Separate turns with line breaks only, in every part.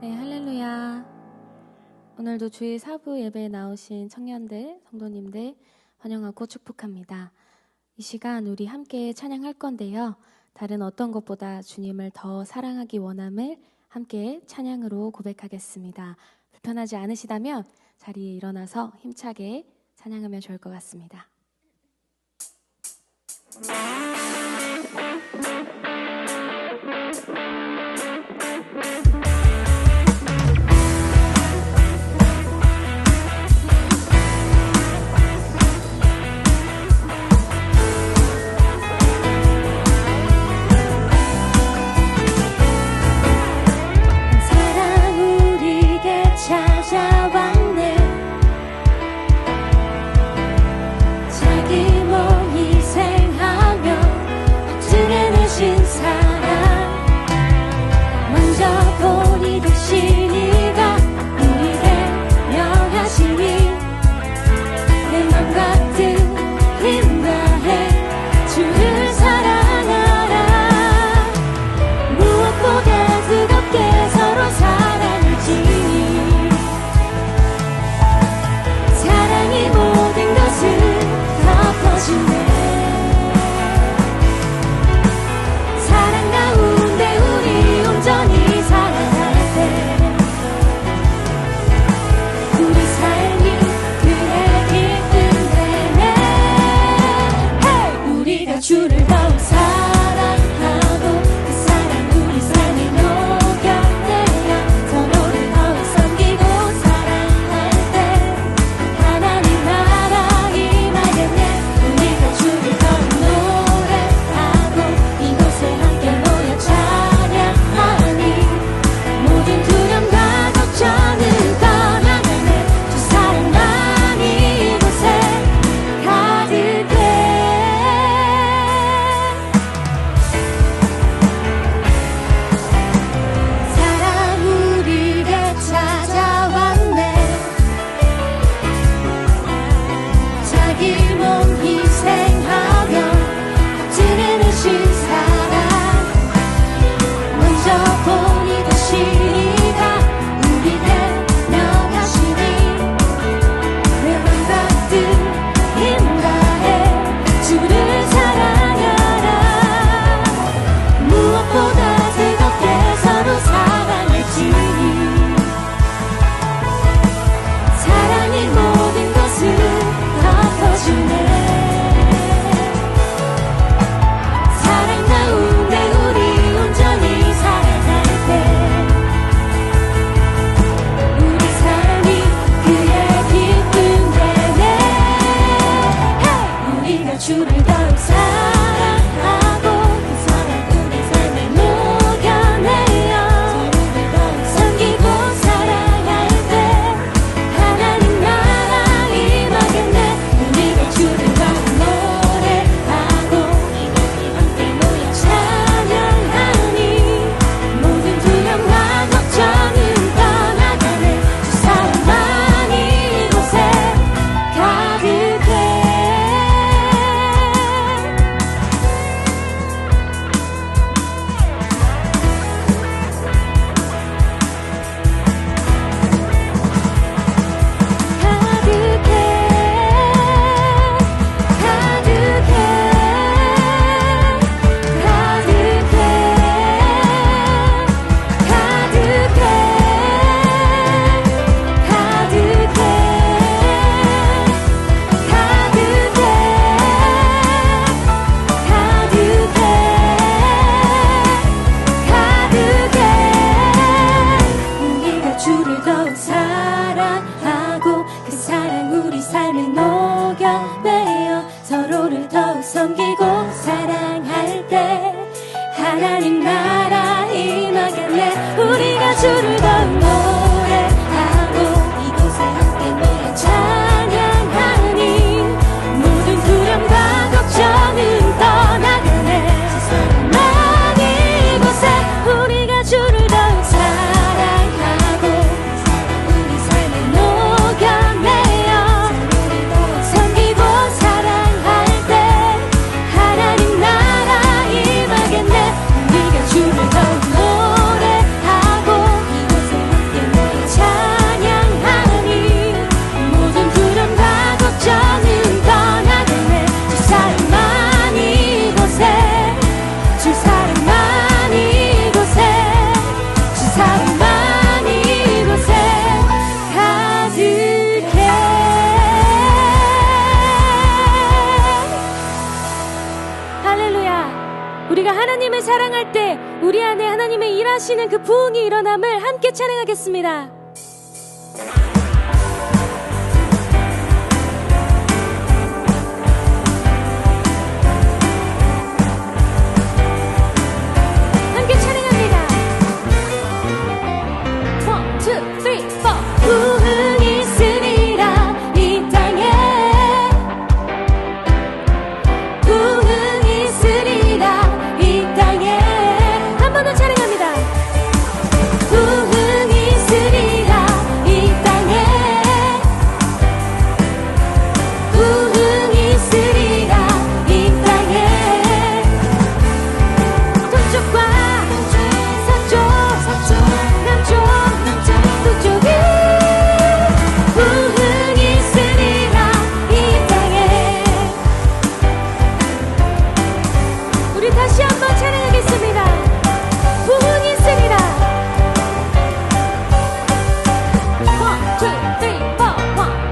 네, 할렐루야. 오늘도 주일 사부 예배에 나오신 청년들, 성도님들 환영하고 축복합니다. 이 시간 우리 함께 찬양할 건데요. 다른 어떤 것보다 주님을 더 사랑하기 원함을 함께 찬양으로 고백하겠습니다. 불편하지 않으시다면 자리에 일어나서 힘차게 찬양하면 좋을 것 같습니다.
찾아왔네. 자기 몸 희생하며 확증해내신 사랑, 먼저 본이 되신 이가 우리를 명하시니 내 맘 같은 힘 다해 주를 사랑하라. 무엇보다 뜨겁게 서로 사랑을 지니 사랑이 모든 것을 덮어주네. 사랑 가운데 우리 온전히 살아갈 때 우리 삶이 그의 기쁨 되네. hey! 우리가 주를 더욱 사랑하고 그 사랑 우리 삶에 녹여내려 서로를 더욱 섬기고 사랑할 때 하나님 나라 임하겠네. 우리가 주를 더욱 노래하고 이곳에 함께 모여 찬양하니 모든 두려움과 걱정은 떠나가네. 주 사랑만이 이곳에 가득해. 사랑 우리에게 찾아왔네. 자기 몸 희생하며 확증해내신 사랑, 먼저 본이 되신 이가 우리를 명하시니 내 맘 같은 힘 다해 주를 사랑하라. 무엇보다 뜨겁게 서로 사랑을 지니 사랑이 모든 것을 덮어주네. 사랑 가운데 우리 온전히 살아갈 때 우리 삶이 그의 기쁨 되네. hey! 우리가 주를 더욱 사랑하고 그 사랑 우리 삶에 녹여내려 서로를 더욱 섬기고 사랑할 때 하나님 나라 임하겠네. 우리가 주를 더욱 노래하고 이곳에 함께 모여 찬양하니 모든 두려움과 걱정은 떠나가네. 주 사랑만이 이곳에 가득해. 우리가 주를 더욱 사랑하고 그 사랑 우리 삶에 녹여내어 서로를 더욱 섬기고 사랑할 때 하나님 나라 임하겠네. 우리가 주를 더욱 노래하고 이곳에 함께 모여 찬양하니 모든 두려움과 걱정은 떠나가네. 세상만이 이곳에 우리가 주를 더욱 사랑하고 우리 삶에 녹여내어 서로를 더욱 섬기고 사랑할 때 하나님 나라 임하겠네. 우리가 주를 더욱 노래하고 이곳에
우리 안에 하나님의 일하시는 그 부흥이 일어남을 함께 찬양하겠습니다. 함께 찬양합니다. 1, 2, 3, 4. 부흥이 있으리라 이 땅에, 부흥이 있으리라 이 땅에. 한 번 더 찬양합니다. 부흥이 있으리라 이 땅에, 부흥이 있으리라 이 땅에. 동쪽과 서쪽 남쪽 북쪽이 부흥이 있으리라 이 땅에. 우리 다시 한번 찬양하겠습니다. 부흥이 있으리라. 1, 2, 3, 4,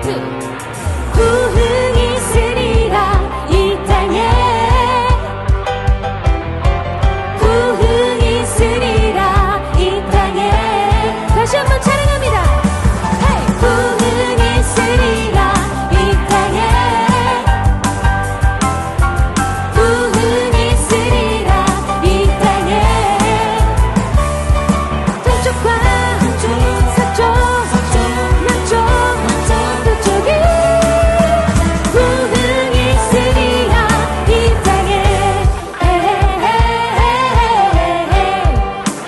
1, 2. 부흥이 있으리라 이 땅에, 부흥이 있으리라 이 땅에. 다시 한번 찬양합니다. 헤이! 부흥이 있으리라 이 땅에, 부흥이 있으리라 이 땅에. 동쪽과 서쪽 남쪽 북쪽이 부흥이 있으리라 이 땅에,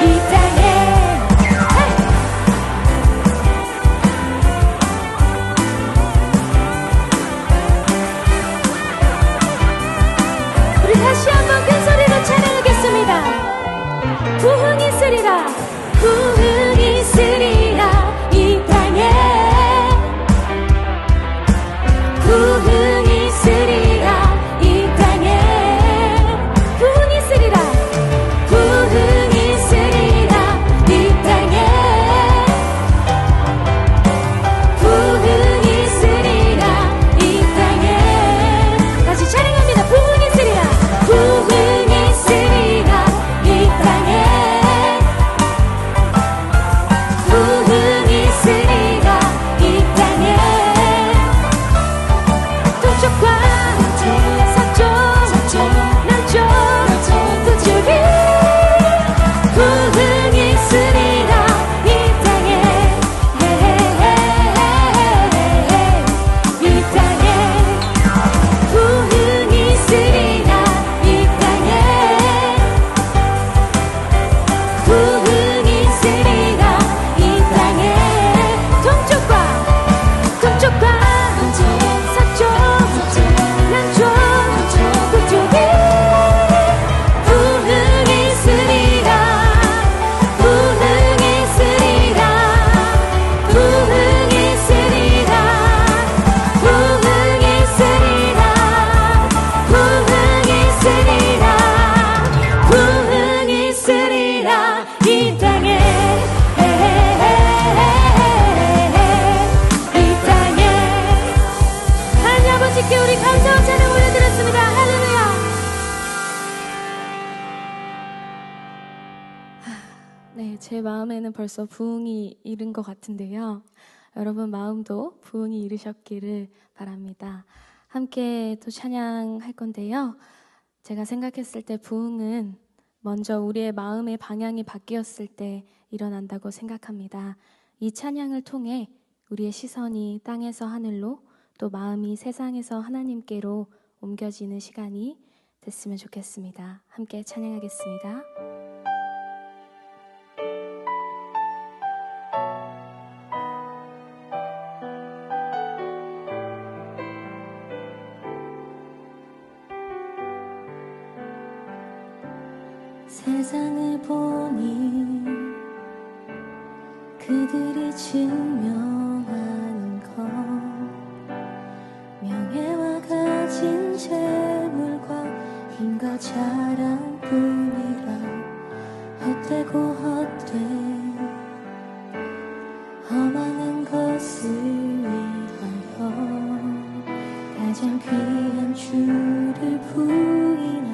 이 땅에. 우리 다시 한번 큰 소리로 찬양하겠습니다. 부흥이 있으리라, 부흥이 있으리라 이 땅에, 부흥이 있으리라 이 땅에. 부흥이 있으리라, 부흥이 있으리라 이 땅에, 부흥이 있으리라 이 땅에. 다시 찬양합니다. 부흥이 있으리라, 부흥이 있으리라 이 땅에, 부흥이 있으리라 이 땅에. 동쪽과 서쪽 남쪽 북쪽이 부흥이 있으리라 이 땅에, 이 땅에. 부흥이 있으리라 이 땅에, 부흥이 있으리라 이 땅에. 동쪽과 서쪽 남쪽 북쪽이 부흥이 있으리라, 부흥이 있으리라, 부흥이 있으리라, 부흥이 있으리라, 부흥이 있으리라, 부흥이 있으리라 이 땅에, 이 땅에. 하나님 아버지께 우리 감사와 찬양 올려드렸습니다. 할렐루야. 네, 제 마음에는 벌써 부흥이 이른 것 같은데요. 여러분 마음도 부흥이 이르셨기를 바랍니다. 함께 또 찬양할 건데요. 제가 생각했을 때 부흥은 먼저 우리의 마음의 방향이 바뀌었을 때 일어난다고 생각합니다. 이 찬양을 통해 우리의 시선이 땅에서 하늘로, 또 마음이 세상에서 하나님께로 옮겨지는 시간이 됐으면 좋겠습니다. 함께 찬양하겠습니다.
세상을 보니 그들이 증명하는 것, 명예와 가진 재물과 힘과 자랑뿐이라 헛되고 헛돼 허망한 것을 위하여 가장 귀한 주를 부인하니라.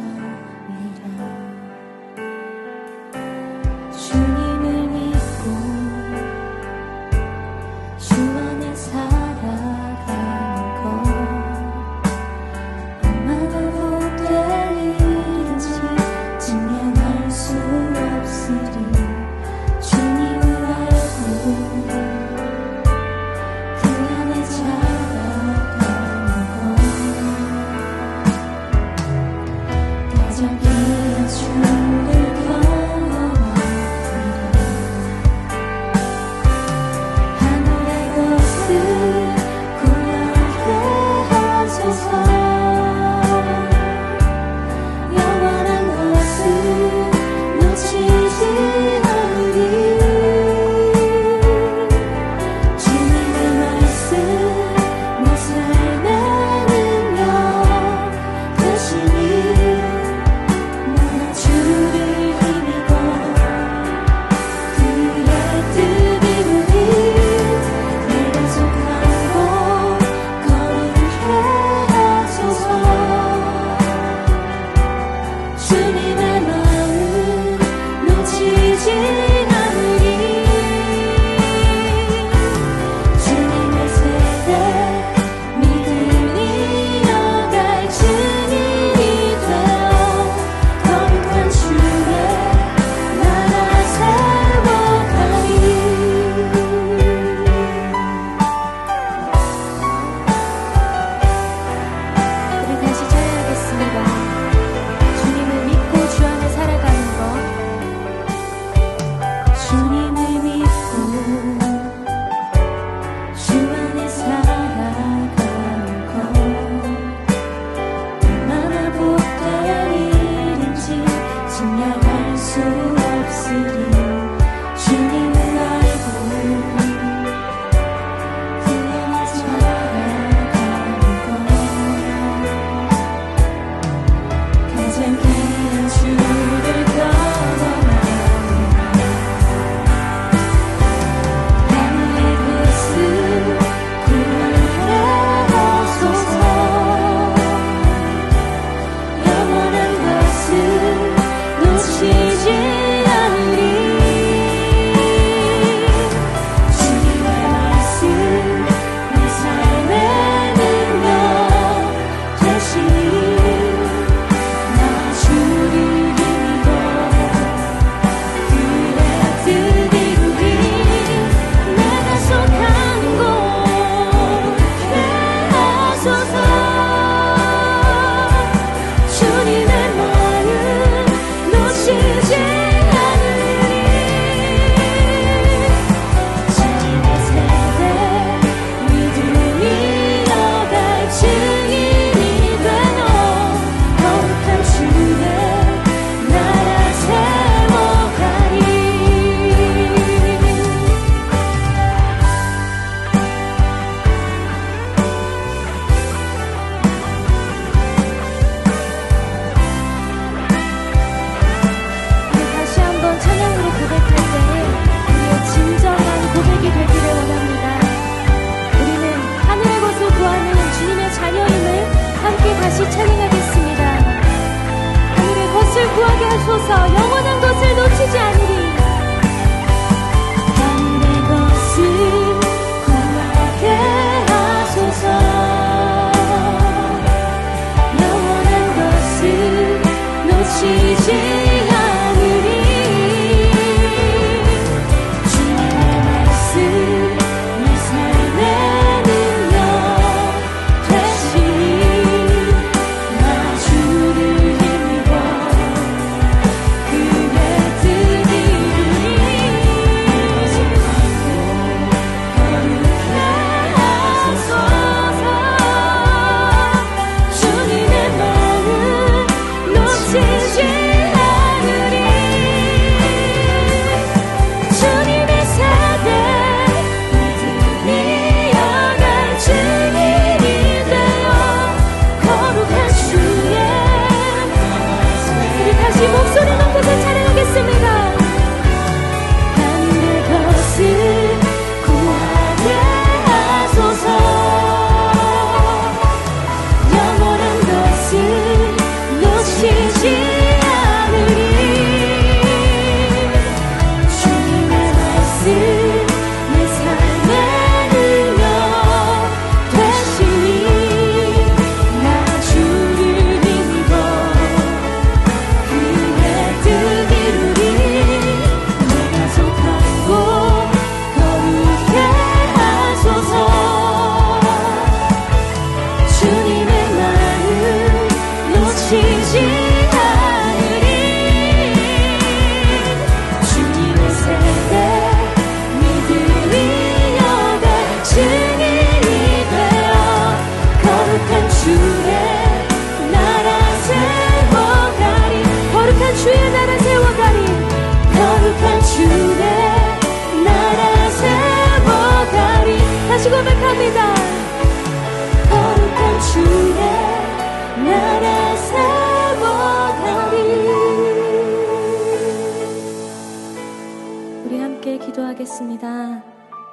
기도하겠습니다.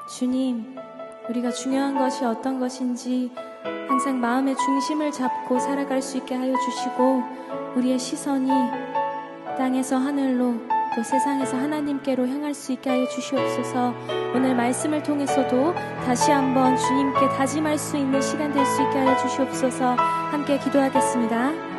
주님, 우리가 중요한 것이 어떤 것인지 항상 마음의 중심을 잡고 살아갈 수 있게 하여 주시고, 우리의 시선이 땅에서 하늘로 또 세상에서 하나님께로 향할 수 있게 하여 주시옵소서. 오늘 말씀을 통해서도 다시 한번 주님께 다짐할 수 있는 시간 될 수 있게 하여 주시옵소서. 함께 기도하겠습니다.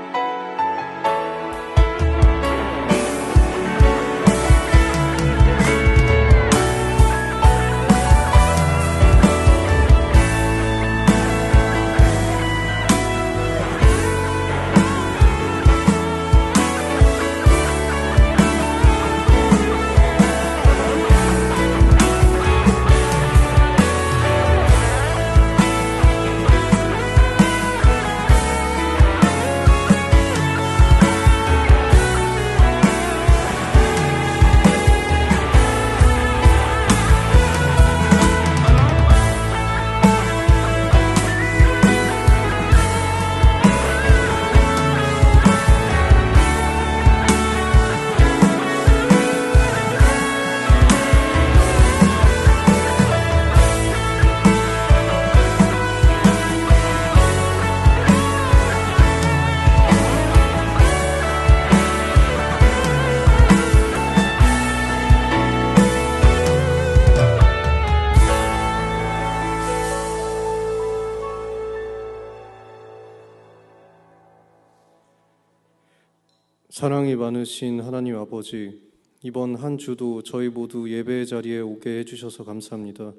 사랑이 많으신 하나님 아버지, 이번 한 주도 저희 모두 예배의 자리에 오게 해주셔서 감사합니다.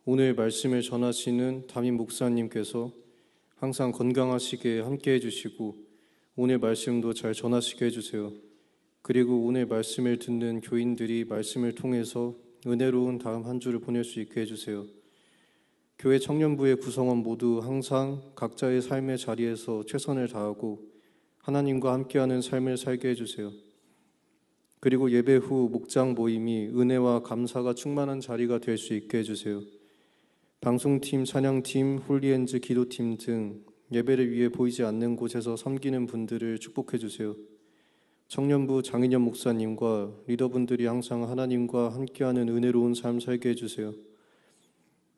오늘 말씀을 전하시는 담임 목사님께서 항상 건강하시게 함께 해주시고 오늘 말씀도 잘 전하시게 해주세요. 그리고 오늘 말씀을 듣는 교인들이 말씀을 통해서 은혜로운 다음 한 주를 보낼 수 있게 해주세요. 교회 청년부의 구성원 모두 항상 각자의 삶의 자리에서 최선을 다하고 하나님과 함께하는 삶을 살게 해주세요. 그리고 예배 후 목장 모임이 은혜와 감사가 충만한 자리가 될 수 있게 해주세요. 방송팀, 찬양팀, 홀리엔즈 기도팀 등 예배를 위해 보이지 않는 곳에서 섬기는 분들을 축복해 주세요. 청년부 장인현 목사님과 리더분들이 항상 하나님과 함께하는 은혜로운 삶 살게 해주세요.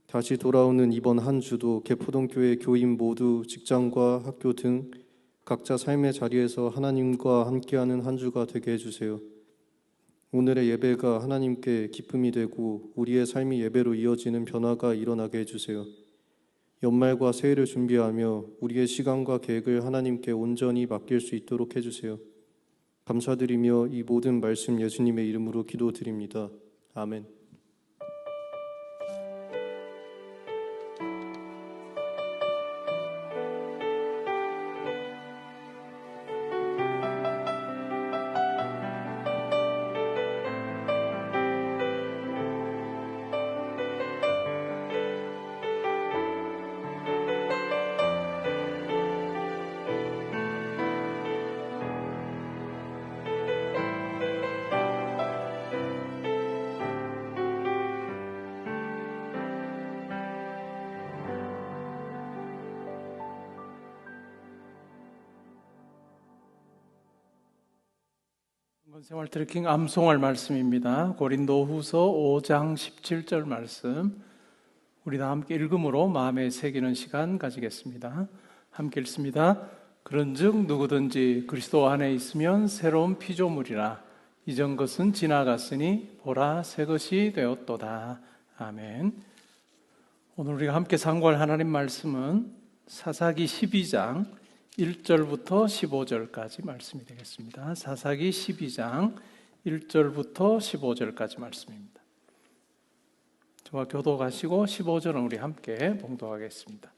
다시 돌아오는 이번 한 주도 개포동교회 교인 모두 직장과 학교 등 각자 삶의 자리에서 하나님과 함께하는 한 주가 되게 해주세요. 오늘의 예배가 하나님께 기쁨이 되고 우리의 삶이 예배로 이어지는 변화가 일어나게 해주세요. 연말과 새해를 준비하며 우리의 시간과 계획을 하나님께 온전히 맡길 수 있도록 해주세요. 감사드리며 이 모든 말씀 예수님의 이름으로 기도드립니다. 아멘.
생활 트래킹 암송할 말씀입니다. 고린도후서 5장 17절 말씀, 우리 다 함께 읽음으로 마음에 새기는 시간 가지겠습니다. 함께 읽습니다. 그런즉 누구든지 그리스도 안에 있으면 새로운 피조물이라, 이전 것은 지나갔으니 보라 새 것이 되었도다. 아멘. 오늘 우리가 함께 상고할 하나님 말씀은 사사기 12장 1절부터 15절까지 말씀이 되겠습니다. 사사기 12장 1절부터 15절까지 말씀입니다. 저와 교독하시고 15절은 우리 함께 봉독하겠습니다.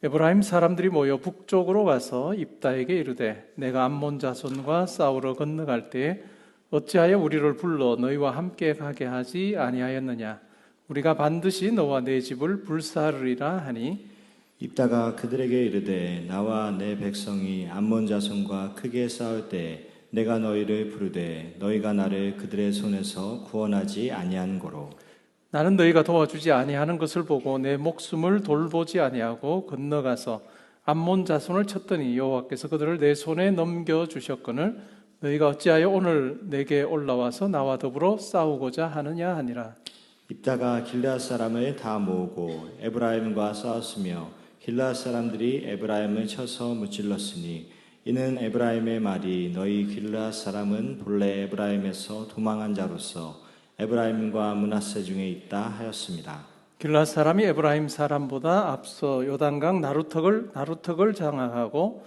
에브라임 사람들이 모여 북쪽으로 와서 입다에게 이르되, 내가 암몬 자손과 싸우러 건너갈 때에 어찌하여 우리를 불러 너희와 함께 가게 하지 아니하였느냐? 우리가 반드시 너와 내 집을 불사르리라 하니,
입다가 그들에게 이르되, 나와 내 백성이 암몬 자손과 크게 싸울 때 내가 너희를 부르되 너희가 나를 그들의 손에서 구원하지 아니한 고로
나는 너희가 도와주지 아니하는 것을 보고 내 목숨을 돌보지 아니하고 건너가서 암몬 자손을 쳤더니 여호와께서 그들을 내 손에 넘겨주셨거늘 너희가 어찌하여 오늘 내게 올라와서 나와 더불어 싸우고자 하느냐 하니라.
입다가 길르앗 사람을 다 모으고 에브라임과 싸웠으며 길르앗 사람들이 에브라임을 쳐서 무찔렀으니 이는 에브라임의 말이 너희 길르앗 사람은 본래 에브라임에서 도망한 자로서 에브라임과 므낫세 중에 있다 하였습니다.
길르앗 사람이 에브라임 사람보다 앞서 요단강 나루턱을 장악하고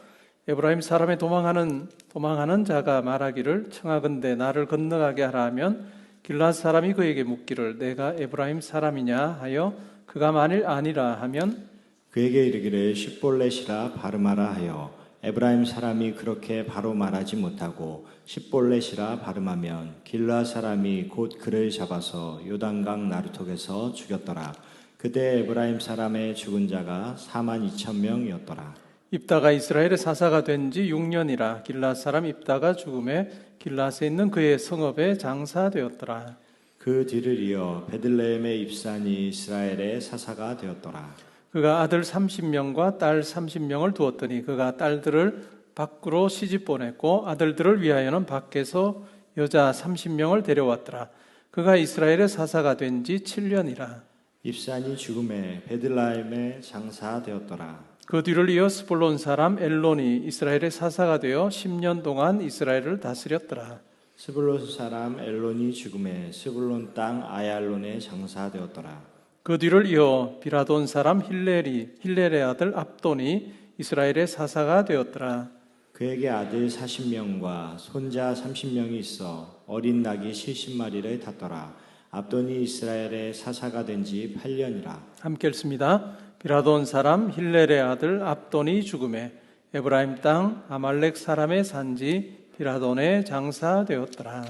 에브라임 사람의 도망하는 자가 말하기를 청하건대 나를 건너가게 하라 하면 길르앗 사람이 그에게 묻기를 내가 에브라임 사람이냐 하여 그가 만일 아니라 하면
그에게 이르기를 십볼렛이라 발음하라 하여 에브라임 사람이 그렇게 바로 말하지 못하고 십볼렛이라 발음하면 길르앗 사람이 곧 그를 잡아서 요단강 나루턱에서 죽였더라. 그때 에브라임 사람의 죽은 자가 42,000명이었더라.
입다가 이스라엘의 사사가 된 지 6년이라 길르앗 사람 입다가 죽음에 길르앗에 있는 그의 성읍에 장사되었더라.
그 뒤를 이어 베들레헴의 입산이 이스라엘의 사사가 되었더라.
그가 아들 30명과 딸 30명을 두었더니 그가 딸들을 밖으로 시집 보냈고 아들들을 위하여는 밖에서 여자 30명을 데려왔더라. 그가 이스라엘의 사사가 된 지 7년이라.
입산이 죽음에 베들레헴에 장사되었더라.
그 뒤를 이어 스불론 사람 엘론이 이스라엘의 사사가 되어 10년 동안 이스라엘을 다스렸더라.
스불론 사람 엘론이 죽음에 스불론 땅 아얄론에 장사되었더라.
그 뒤를 이어 비라돈 사람 힐렐의 아들 압돈이 이스라엘의 사사가 되었더라.
그에게 아들 40명과 손자 30명이 있어 어린 낙이 70마리를 탔더라. 압돈이 이스라엘의 사사가 된 지 8년이라.
함께 읽습니다. 비라돈 사람 힐렐의 아들 압돈이 죽음에 에브라임 땅 아말렉 사람의 산지 비라돈에 장사되었더라.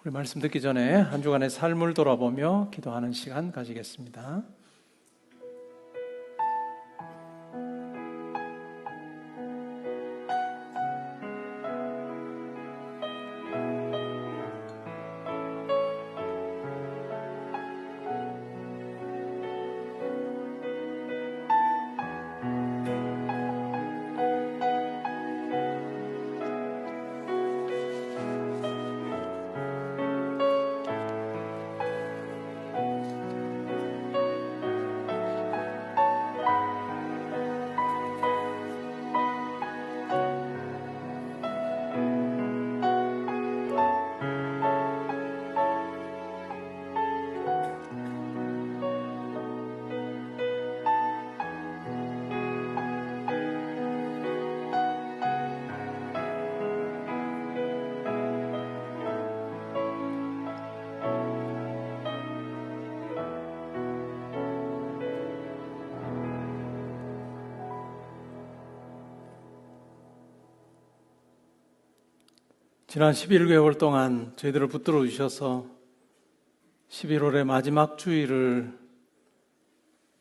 우리 말씀 듣기 전에 한 주간의 삶을 돌아보며 기도하는 시간 가지겠습니다. 지난 11개월 동안 저희들을 붙들어 주셔서 11월의 마지막 주일을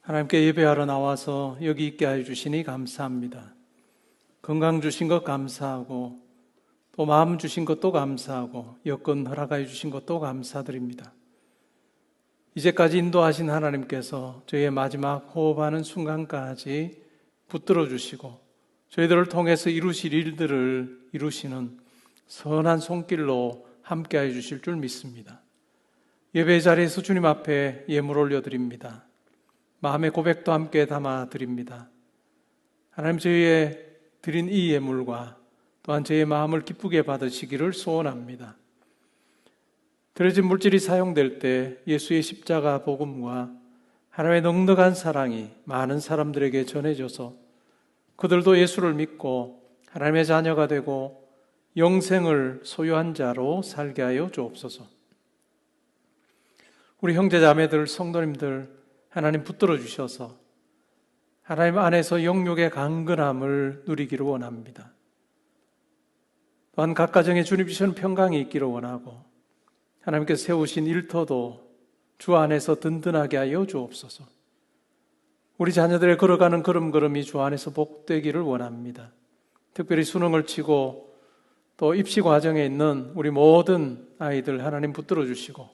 하나님께 예배하러 나와서 여기 있게 해 주시니 감사합니다. 건강 주신 것 감사하고 또 마음 주신 것도 감사하고 여건 허락해 주신 것도 감사드립니다. 이제까지 인도하신 하나님께서 저희의 마지막 호흡하는 순간까지 붙들어 주시고 저희들을 통해서 이루실 일들을 이루시는 선한 손길로 함께해 주실 줄 믿습니다. 예배 자리에서 주님 앞에 예물 올려드립니다. 마음의 고백도 함께 담아드립니다. 하나님, 저희의 드린 이 예물과 또한 저희의 마음을 기쁘게 받으시기를 소원합니다. 드려진 물질이 사용될 때 예수의 십자가 복음과 하나님의 넉넉한 사랑이 많은 사람들에게 전해져서 그들도 예수를 믿고 하나님의 자녀가 되고 영생을 소유한 자로 살게 하여 주옵소서. 우리 형제자매들, 성도님들 하나님 붙들어 주셔서 하나님 안에서 영육의 강건함을 누리기를 원합니다. 또한 각 가정에 주님 주시는 평강이 있기를 원하고 하나님께서 세우신 일터도 주 안에서 든든하게 하여 주옵소서. 우리 자녀들의 걸어가는 걸음걸음이 주 안에서 복되기를 원합니다. 특별히 수능을 치고 또 입시 과정에 있는 우리 모든 아이들 하나님 붙들어 주시고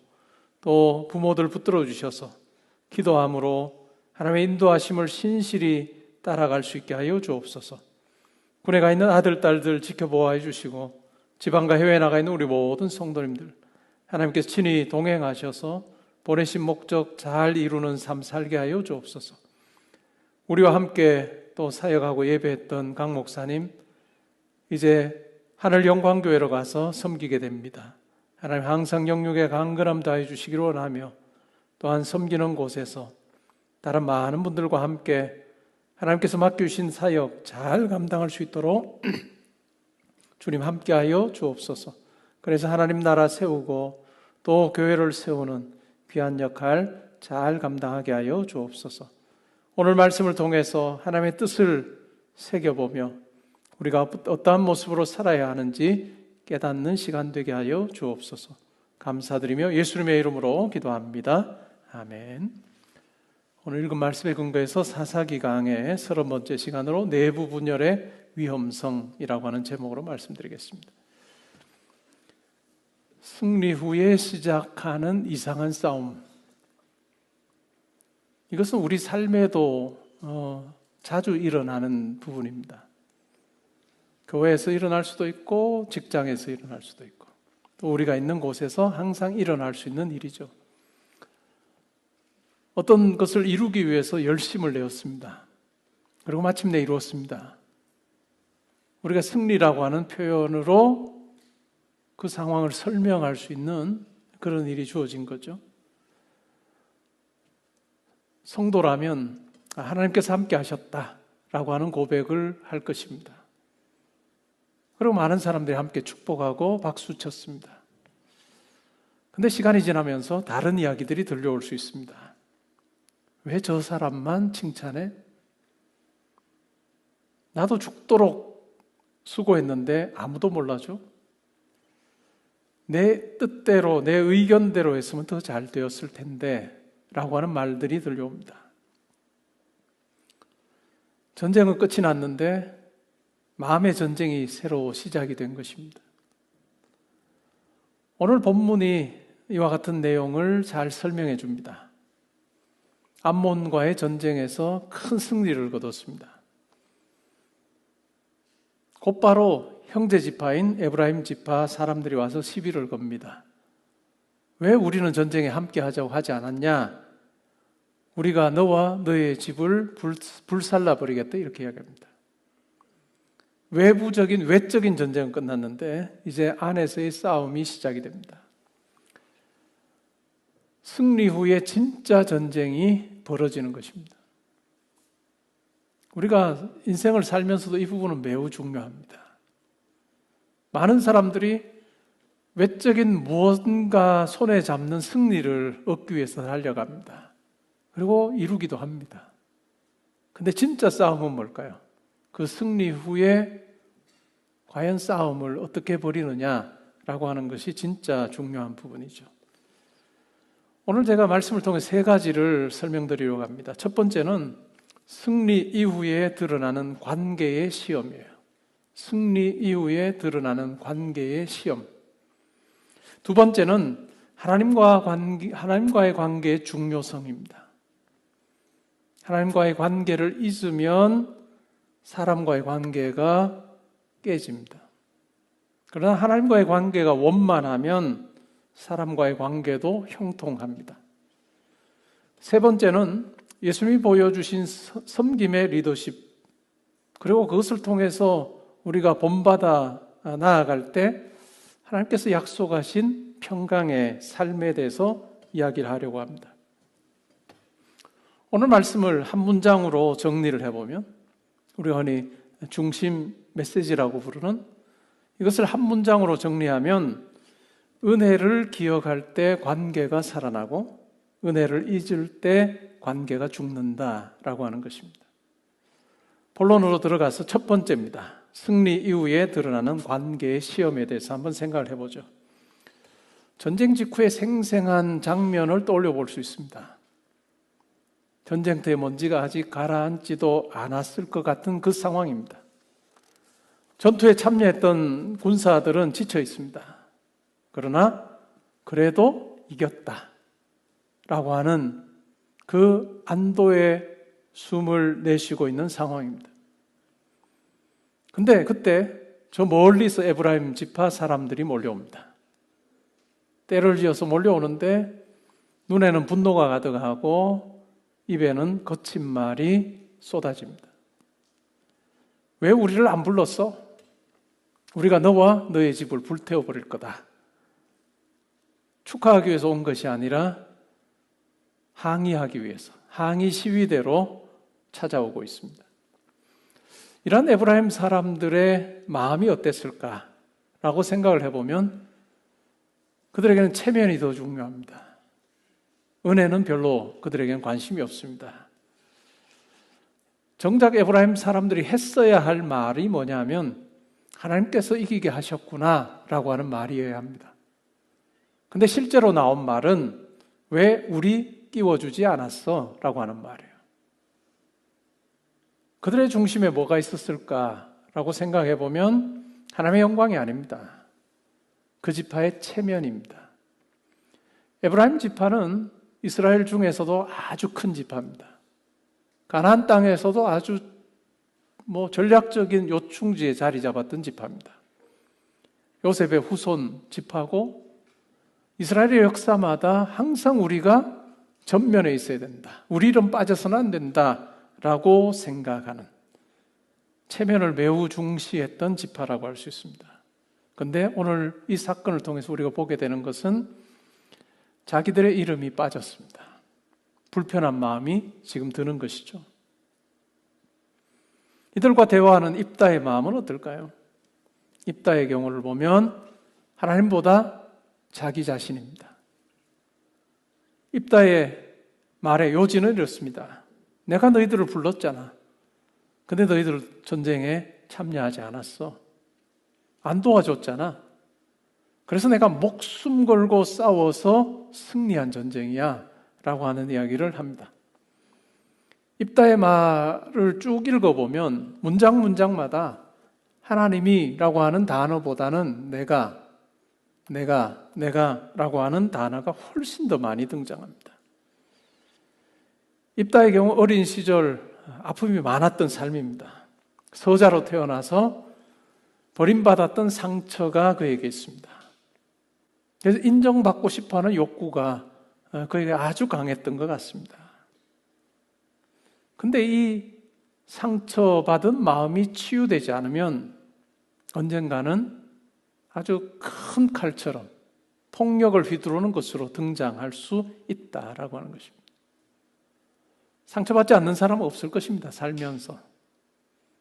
또 부모들 붙들어 주셔서 기도함으로 하나님의 인도하심을 신실히 따라갈 수 있게 하여 주옵소서. 군에 가 있는 아들, 딸들 지켜보아 주시고 지방과 해외에 나가 있는 우리 모든 성도님들, 하나님께서 친히 동행하셔서 보내신 목적 잘 이루는 삶 살게 하여 주옵소서. 우리와 함께 또 사역하고 예배했던 강 목사님, 이제 하늘 영광교회로 가서 섬기게 됩니다. 하나님 항상 영육에 강건함 다해 주시기를 원하며, 또한 섬기는 곳에서 다른 많은 분들과 함께 하나님께서 맡겨주신 사역 잘 감당할 수 있도록 주님 함께하여 주옵소서. 그래서 하나님 나라 세우고 또 교회를 세우는 귀한 역할 잘 감당하게 하여 주옵소서. 오늘 말씀을 통해서 하나님의 뜻을 새겨보며 우리가 어떠한 모습으로 살아야 하는지 깨닫는 시간 되게 하여 주옵소서. 감사드리며 예수님의 이름으로 기도합니다. 아멘. 오늘 읽은 말씀에 근거해서 사사기 강의 30번째 시간으로 내부 분열의 위험성이라고 하는 제목으로 말씀드리겠습니다. 승리 후에 시작하는 이상한 싸움. 이것은 우리 삶에도 자주 일어나는 부분입니다. 교회에서 일어날 수도 있고 직장에서 일어날 수도 있고 또 우리가 있는 곳에서 항상 일어날 수 있는 일이죠. 어떤 것을 이루기 위해서 열심을 내었습니다. 그리고 마침내 이루었습니다. 우리가 승리라고 하는 표현으로 그 상황을 설명할 수 있는 그런 일이 주어진 거죠. 성도라면 하나님께서 함께 하셨다라고 하는 고백을 할 것입니다. 그리고 많은 사람들이 함께 축복하고 박수 쳤습니다. 근데 시간이 지나면서 다른 이야기들이 들려올 수 있습니다. 왜 저 사람만 칭찬해? 나도 죽도록 수고했는데 아무도 몰라줘? 내 뜻대로, 내 의견대로 했으면 더 잘 되었을 텐데 라고 하는 말들이 들려옵니다. 전쟁은 끝이 났는데 마음의 전쟁이 새로 시작이 된 것입니다. 오늘 본문이 이와 같은 내용을 잘 설명해 줍니다. 암몬과의 전쟁에서 큰 승리를 거뒀습니다. 곧바로 형제 지파인 에브라임 지파 사람들이 와서 시비를 겁니다. 왜 우리는 전쟁에 함께 하자고 하지 않았냐? 우리가 너와 너의 집을 불살라 버리겠다 이렇게 이야기합니다. 외적인 전쟁은 끝났는데 이제 안에서의 싸움이 시작이 됩니다. 승리 후에 진짜 전쟁이 벌어지는 것입니다. 우리가 인생을 살면서도 이 부분은 매우 중요합니다. 많은 사람들이 외적인 무언가 손에 잡는 승리를 얻기 위해서 달려갑니다. 그리고 이루기도 합니다. 근데 진짜 싸움은 뭘까요? 그 승리 후에 과연 싸움을 어떻게 벌이느냐라고 하는 것이 진짜 중요한 부분이죠. 오늘 제가 말씀을 통해 세 가지를 설명드리려고 합니다. 첫 번째는 승리 이후에 드러나는 관계의 시험이에요. 승리 이후에 드러나는 관계의 시험. 두 번째는 하나님과의 관계의 중요성입니다. 하나님과의 관계를 잊으면 사람과의 관계가 깨집니다. 그러나 하나님과의 관계가 원만하면 사람과의 관계도 형통합니다. 세 번째는 예수님이 보여주신 섬김의 리더십, 그리고 그것을 통해서 우리가 본받아 나아갈 때 하나님께서 약속하신 평강의 삶에 대해서 이야기를 하려고 합니다. 오늘 말씀을 한 문장으로 정리를 해보면 우리가 흔히 중심 메시지라고 부르는 이것을 한 문장으로 정리하면 은혜를 기억할 때 관계가 살아나고 은혜를 잊을 때 관계가 죽는다라고 하는 것입니다. 본론으로 들어가서 첫 번째입니다. 승리 이후에 드러나는 관계의 시험에 대해서 한번 생각을 해보죠. 전쟁 직후의 생생한 장면을 떠올려 볼 수 있습니다. 전쟁터의 먼지가 아직 가라앉지도 않았을 것 같은 그 상황입니다. 전투에 참여했던 군사들은 지쳐 있습니다. 그러나 그래도 이겼다 라고 하는 그 안도의 숨을 내쉬고 있는 상황입니다. 근데 그때 저 멀리서 에브라임 지파 사람들이 몰려옵니다. 때를 지어서 몰려오는데 눈에는 분노가 가득하고 입에는 거친 말이 쏟아집니다. 왜 우리를 안 불렀어? 우리가 너와 너의 집을 불태워버릴 거다. 축하하기 위해서 온 것이 아니라 항의하기 위해서, 항의 시위대로 찾아오고 있습니다. 이런 에브라임 사람들의 마음이 어땠을까라고 생각을 해보면 그들에게는 체면이 더 중요합니다. 은혜는 별로 그들에게는 관심이 없습니다. 정작 에브라임 사람들이 했어야 할 말이 뭐냐면 하나님께서 이기게 하셨구나 라고 하는 말이어야 합니다. 근데 실제로 나온 말은 왜 우리 끼워주지 않았어? 라고 하는 말이에요. 그들의 중심에 뭐가 있었을까라고 생각해 보면 하나님의 영광이 아닙니다. 그 지파의 체면입니다. 에브라임 지파는 이스라엘 중에서도 아주 큰 지파입니다. 가나안 땅에서도 아주 전략적인 요충지에 자리 잡았던 지파입니다. 요셉의 후손 지파고 이스라엘의 역사마다 항상 우리가 전면에 있어야 된다. 우리 이름 빠져서는 안 된다라고 생각하는 체면을 매우 중시했던 지파라고 할 수 있습니다. 그런데 오늘 이 사건을 통해서 우리가 보게 되는 것은 자기들의 이름이 빠졌습니다. 불편한 마음이 지금 드는 것이죠. 이들과 대화하는 입다의 마음은 어떨까요? 입다의 경우를 보면 하나님보다 자기 자신입니다. 입다의 말의 요지는 이렇습니다. 내가 너희들을 불렀잖아. 근데 너희들 전쟁에 참여하지 않았어. 안 도와줬잖아. 그래서 내가 목숨 걸고 싸워서 승리한 전쟁이야 라고 하는 이야기를 합니다. 입다의 말을 쭉 읽어보면 문장마다 하나님이 라고 하는 단어보다는 내가 라고 하는 단어가 훨씬 더 많이 등장합니다. 입다의 경우 어린 시절 아픔이 많았던 삶입니다. 서자로 태어나서 버림받았던 상처가 그에게 있습니다. 그래서 인정받고 싶어하는 욕구가 그에게 아주 강했던 것 같습니다. 근데 이 상처받은 마음이 치유되지 않으면 언젠가는 아주 큰 칼처럼 폭력을 휘두르는 것으로 등장할 수 있다라고 하는 것입니다. 상처받지 않는 사람은 없을 것입니다, 살면서.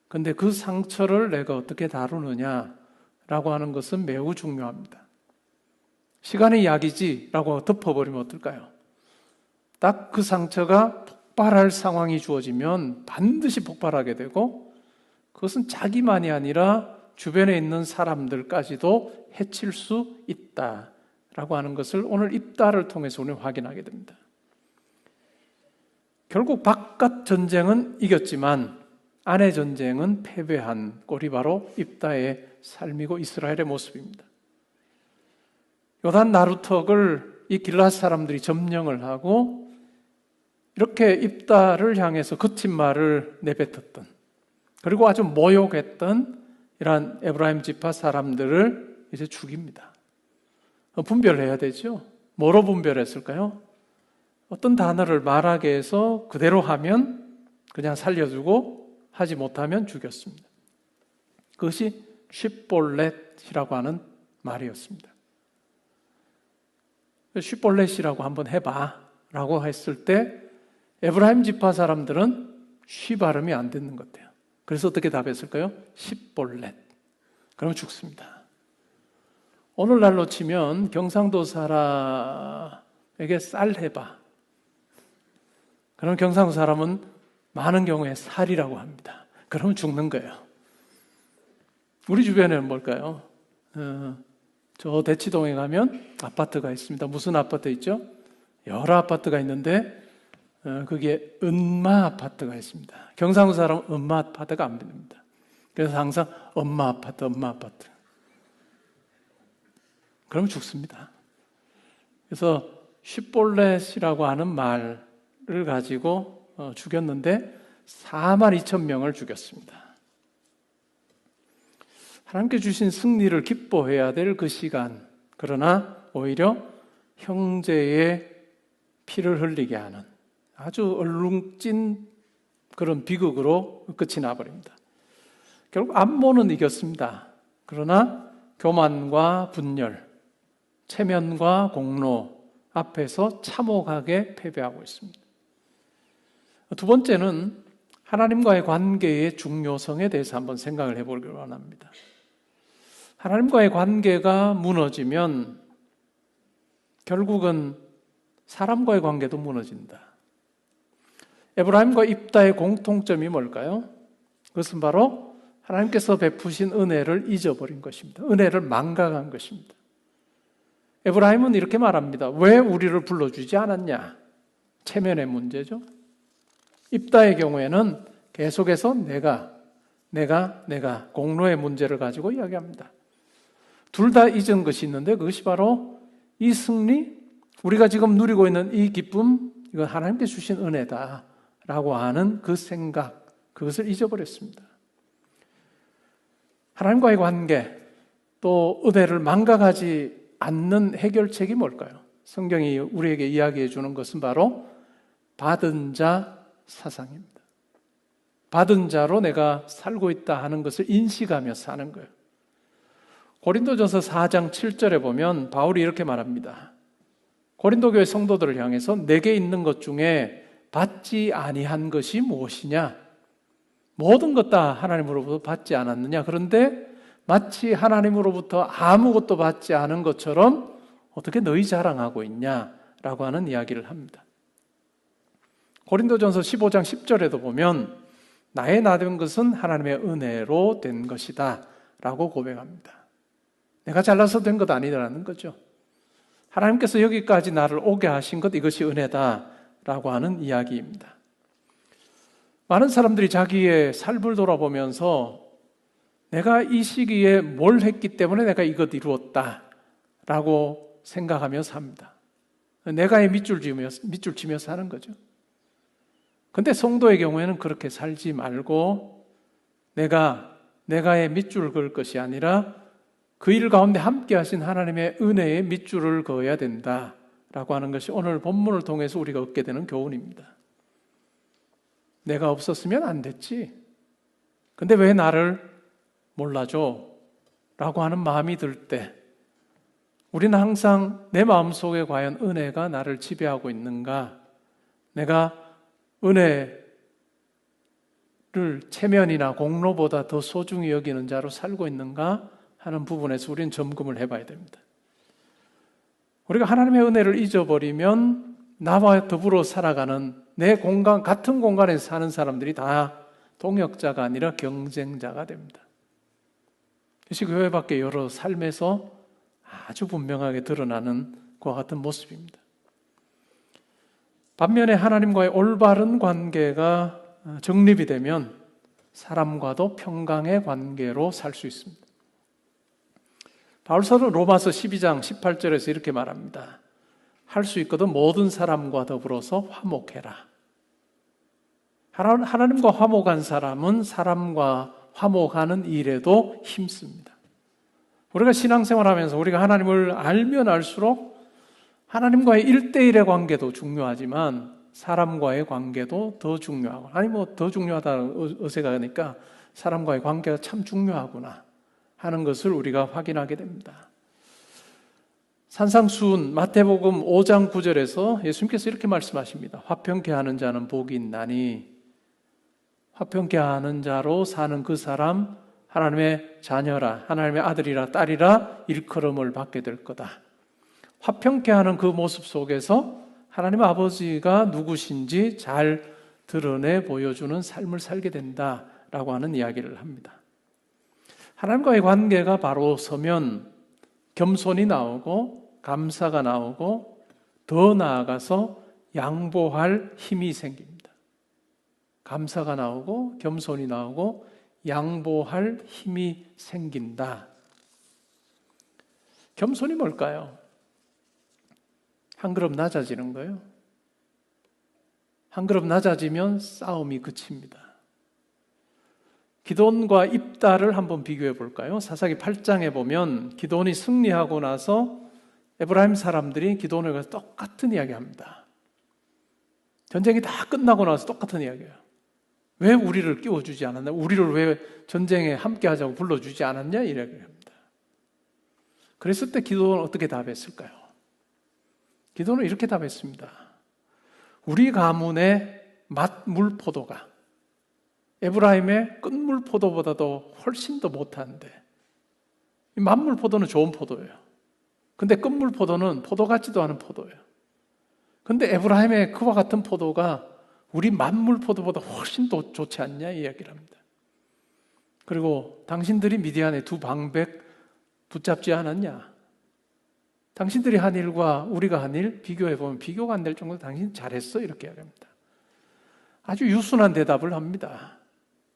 근데 그 상처를 내가 어떻게 다루느냐라고 하는 것은 매우 중요합니다. 시간의 약이지라고 덮어버리면 어떨까요? 딱 그 상처가 폭발할 상황이 주어지면 반드시 폭발하게 되고 그것은 자기만이 아니라 주변에 있는 사람들까지도 해칠 수 있다라고 하는 것을 오늘 입다를 통해서 우리는 확인하게 됩니다. 결국 바깥 전쟁은 이겼지만 안의 전쟁은 패배한 꼴이 바로 입다의 삶이고 이스라엘의 모습입니다. 요단 나루턱을 이 길앗 사람들이 점령을 하고 이렇게 입다를 향해서 거친 말을 내뱉었던, 그리고 아주 모욕했던 이러한 에브라임 지파 사람들을 이제 죽입니다. 분별해야 되죠. 뭐로 분별했을까요? 어떤 단어를 말하게 해서 그대로 하면 그냥 살려주고 하지 못하면 죽였습니다. 그것이 쉿볼렛이라고 하는 말이었습니다. 쉿볼렛이라고 한번 해봐 라고 했을 때 에브라임 지파 사람들은 쉬 발음이 안 듣는 것 같아요. 그래서 어떻게 답했을까요? 쉿볼렛. 그러면 죽습니다. 오늘날로 치면 경상도 사람에게 쌀 해봐. 그럼 경상도 사람은 많은 경우에 살이라고 합니다. 그러면 죽는 거예요. 우리 주변에는 뭘까요? 저 대치동에 가면 아파트가 있습니다. 무슨 아파트 있죠? 여러 아파트가 있는데 거기에 은마 아파트가 있습니다. 경상도 사람은 엄마 아파트가 안 됩니다. 그래서 항상 엄마 아파트. 그러면 죽습니다. 그래서 쉿볼렛이라고 하는 말을 가지고 죽였는데 42,000명을 죽였습니다. 하나님께 주신 승리를 기뻐해야 될 그 시간, 그러나 오히려 형제의 피를 흘리게 하는 아주 얼룩진 그런 비극으로 끝이 나버립니다. 결국 암몬은 이겼습니다. 그러나 교만과 분열, 체면과 공로 앞에서 참혹하게 패배하고 있습니다. 두 번째는 하나님과의 관계의 중요성에 대해서 한번 생각을 해보기를 원합니다. 하나님과의 관계가 무너지면 결국은 사람과의 관계도 무너진다. 에브라임과 입다의 공통점이 뭘까요? 그것은 바로 하나님께서 베푸신 은혜를 잊어버린 것입니다. 은혜를 망각한 것입니다. 에브라임은 이렇게 말합니다. 왜 우리를 불러주지 않았냐? 체면의 문제죠. 입다의 경우에는 계속해서 내가 공로의 문제를 가지고 이야기합니다. 둘 다 잊은 것이 있는데 그것이 바로 이 승리, 우리가 지금 누리고 있는 이 기쁨, 이건 하나님께 주신 은혜다라고 하는 그 생각, 그것을 잊어버렸습니다. 하나님과의 관계, 또 은혜를 망각하지 않는 해결책이 뭘까요? 성경이 우리에게 이야기해 주는 것은 바로 받은 자 사상입니다. 받은 자로 내가 살고 있다 하는 것을 인식하며 사는 거예요. 고린도전서 4장 7절에 보면 바울이 이렇게 말합니다. 고린도 교회 성도들을 향해서 내게 있는 것 중에 받지 아니한 것이 무엇이냐? 모든 것 다 하나님으로부터 받지 않았느냐? 그런데 마치 하나님으로부터 아무것도 받지 않은 것처럼 어떻게 너희 자랑하고 있냐? 라고 하는 이야기를 합니다. 고린도전서 15장 10절에도 보면 나의 나된 것은 하나님의 은혜로 된 것이다 라고 고백합니다. 내가 잘나서 된 것 아니라는 거죠. 하나님께서 여기까지 나를 오게 하신 것, 이것이 은혜다라고 하는 이야기입니다. 많은 사람들이 자기의 삶을 돌아보면서 내가 이 시기에 뭘 했기 때문에 내가 이것 이루었다라고 생각하며 삽니다. 내가의 밑줄 치며 사는 거죠. 근데 성도의 경우에는 그렇게 살지 말고 내가의 밑줄을 그을 것이 아니라 그 일 가운데 함께 하신 하나님의 은혜에 밑줄을 그어야 된다라고 하는 것이 오늘 본문을 통해서 우리가 얻게 되는 교훈입니다. 내가 없었으면 안 됐지. 근데 왜 나를 몰라줘? 라고 하는 마음이 들 때 우리는 항상 내 마음속에 과연 은혜가 나를 지배하고 있는가? 내가 은혜를 체면이나 공로보다 더 소중히 여기는 자로 살고 있는가 하는 부분에서 우리는 점검을 해봐야 됩니다. 우리가 하나님의 은혜를 잊어버리면 나와 더불어 살아가는 내 공간, 같은 공간에서 사는 사람들이 다 동역자가 아니라 경쟁자가 됩니다. 그것이 교회 밖에 여러 삶에서 아주 분명하게 드러나는 그와 같은 모습입니다. 반면에 하나님과의 올바른 관계가 정립이 되면 사람과도 평강의 관계로 살 수 있습니다. 바울서는 로마서 12장 18절에서 이렇게 말합니다. 할 수 있거든 모든 사람과 더불어서 화목해라. 하나님과 화목한 사람은 사람과 화목하는 일에도 힘씁니다. 우리가 신앙생활하면서 우리가 하나님을 알면 알수록 하나님과의 1대1의 관계도 중요하지만 사람과의 관계도 더 중요하고, 아니 더 중요하다는 어세가 하니까 사람과의 관계가 참 중요하구나 하는 것을 우리가 확인하게 됩니다. 산상수훈 마태복음 5장 9절에서 예수님께서 이렇게 말씀하십니다. 화평케 하는 자는 복이 있나니, 화평케 하는 자로 사는 그 사람 하나님의 자녀라, 하나님의 아들이라 딸이라 일컬음을 받게 될 거다. 화평케 하는 그 모습 속에서 하나님 아버지가 누구신지 잘 드러내 보여주는 삶을 살게 된다라고 하는 이야기를 합니다. 하나님과의 관계가 바로 서면 겸손이 나오고 감사가 나오고 더 나아가서 양보할 힘이 생깁니다. 감사가 나오고 겸손이 나오고 양보할 힘이 생긴다. 겸손이 뭘까요? 한 걸음 낮아지는 거예요. 한 걸음 낮아지면 싸움이 그칩니다. 기돈과 입다를 한번 비교해 볼까요? 사사기 8장에 보면 기돈이 승리하고 나서 에브라임 사람들이 기돈에 가서 똑같은 이야기합니다. 전쟁이 다 끝나고 나서 똑같은 이야기예요. 왜 우리를 끼워주지 않았냐? 우리를 왜 전쟁에 함께하자고 불러주지 않았냐? 이야기를 합니다. 그랬을 때 기돈은 어떻게 답했을까요? 기돈은 이렇게 답했습니다. 우리 가문의 맛물 포도가 에브라임의 끝물 포도보다도 훨씬 더 못하는데, 이 맛물 포도는 좋은 포도예요. 근데 끝물 포도는 포도 같지도 않은 포도예요. 근데 에브라임의 그와 같은 포도가 우리 맛물 포도보다 훨씬 더 좋지 않냐 이 이야기를 합니다. 그리고 당신들이 미디안의 두 방백 붙잡지 않았냐? 당신들이 한 일과 우리가 한 일 비교해보면 비교가 안 될 정도로 당신 잘했어 이렇게 이야기합니다. 아주 유순한 대답을 합니다.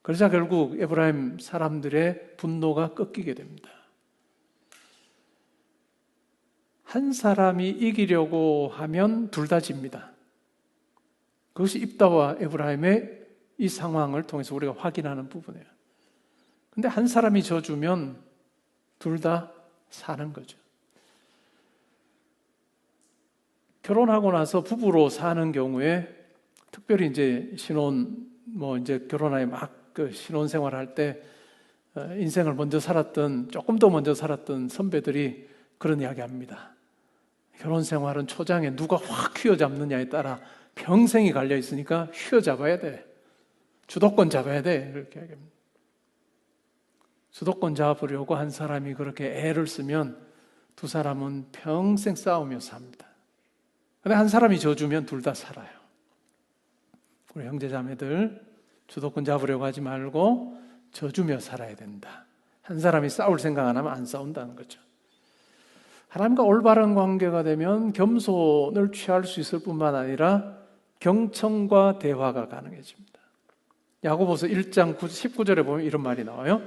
그러자 결국 에브라임 사람들의 분노가 꺾이게 됩니다. 한 사람이 이기려고 하면 둘 다 집니다. 그것이 입다와 에브라임의 이 상황을 통해서 우리가 확인하는 부분이에요. 근데 한 사람이 져주면 둘 다 사는 거죠. 결혼하고 나서 부부로 사는 경우에 특별히 이제 이제 결혼하에 막 신혼 생활할 때 인생을 먼저 살았던, 조금 더 먼저 살았던 선배들이 그런 이야기 합니다. 결혼 생활은 초장에 누가 확 휘어잡느냐에 따라 평생이 갈려 있으니까 휘어잡아야 돼. 주도권 잡아야 돼. 이렇게 이야기합니다. 주도권 잡으려고 한 사람이 그렇게 애를 쓰면 두 사람은 평생 싸우며 삽니다. 근데 한 사람이 져주면 둘 다 살아요. 우리 형제자매들 주도권 잡으려고 하지 말고 져주며 살아야 된다. 한 사람이 싸울 생각 안 하면 안 싸운다는 거죠. 하나님과 올바른 관계가 되면 겸손을 취할 수 있을 뿐만 아니라 경청과 대화가 가능해집니다. 야고보서 1장 19절에 보면 이런 말이 나와요.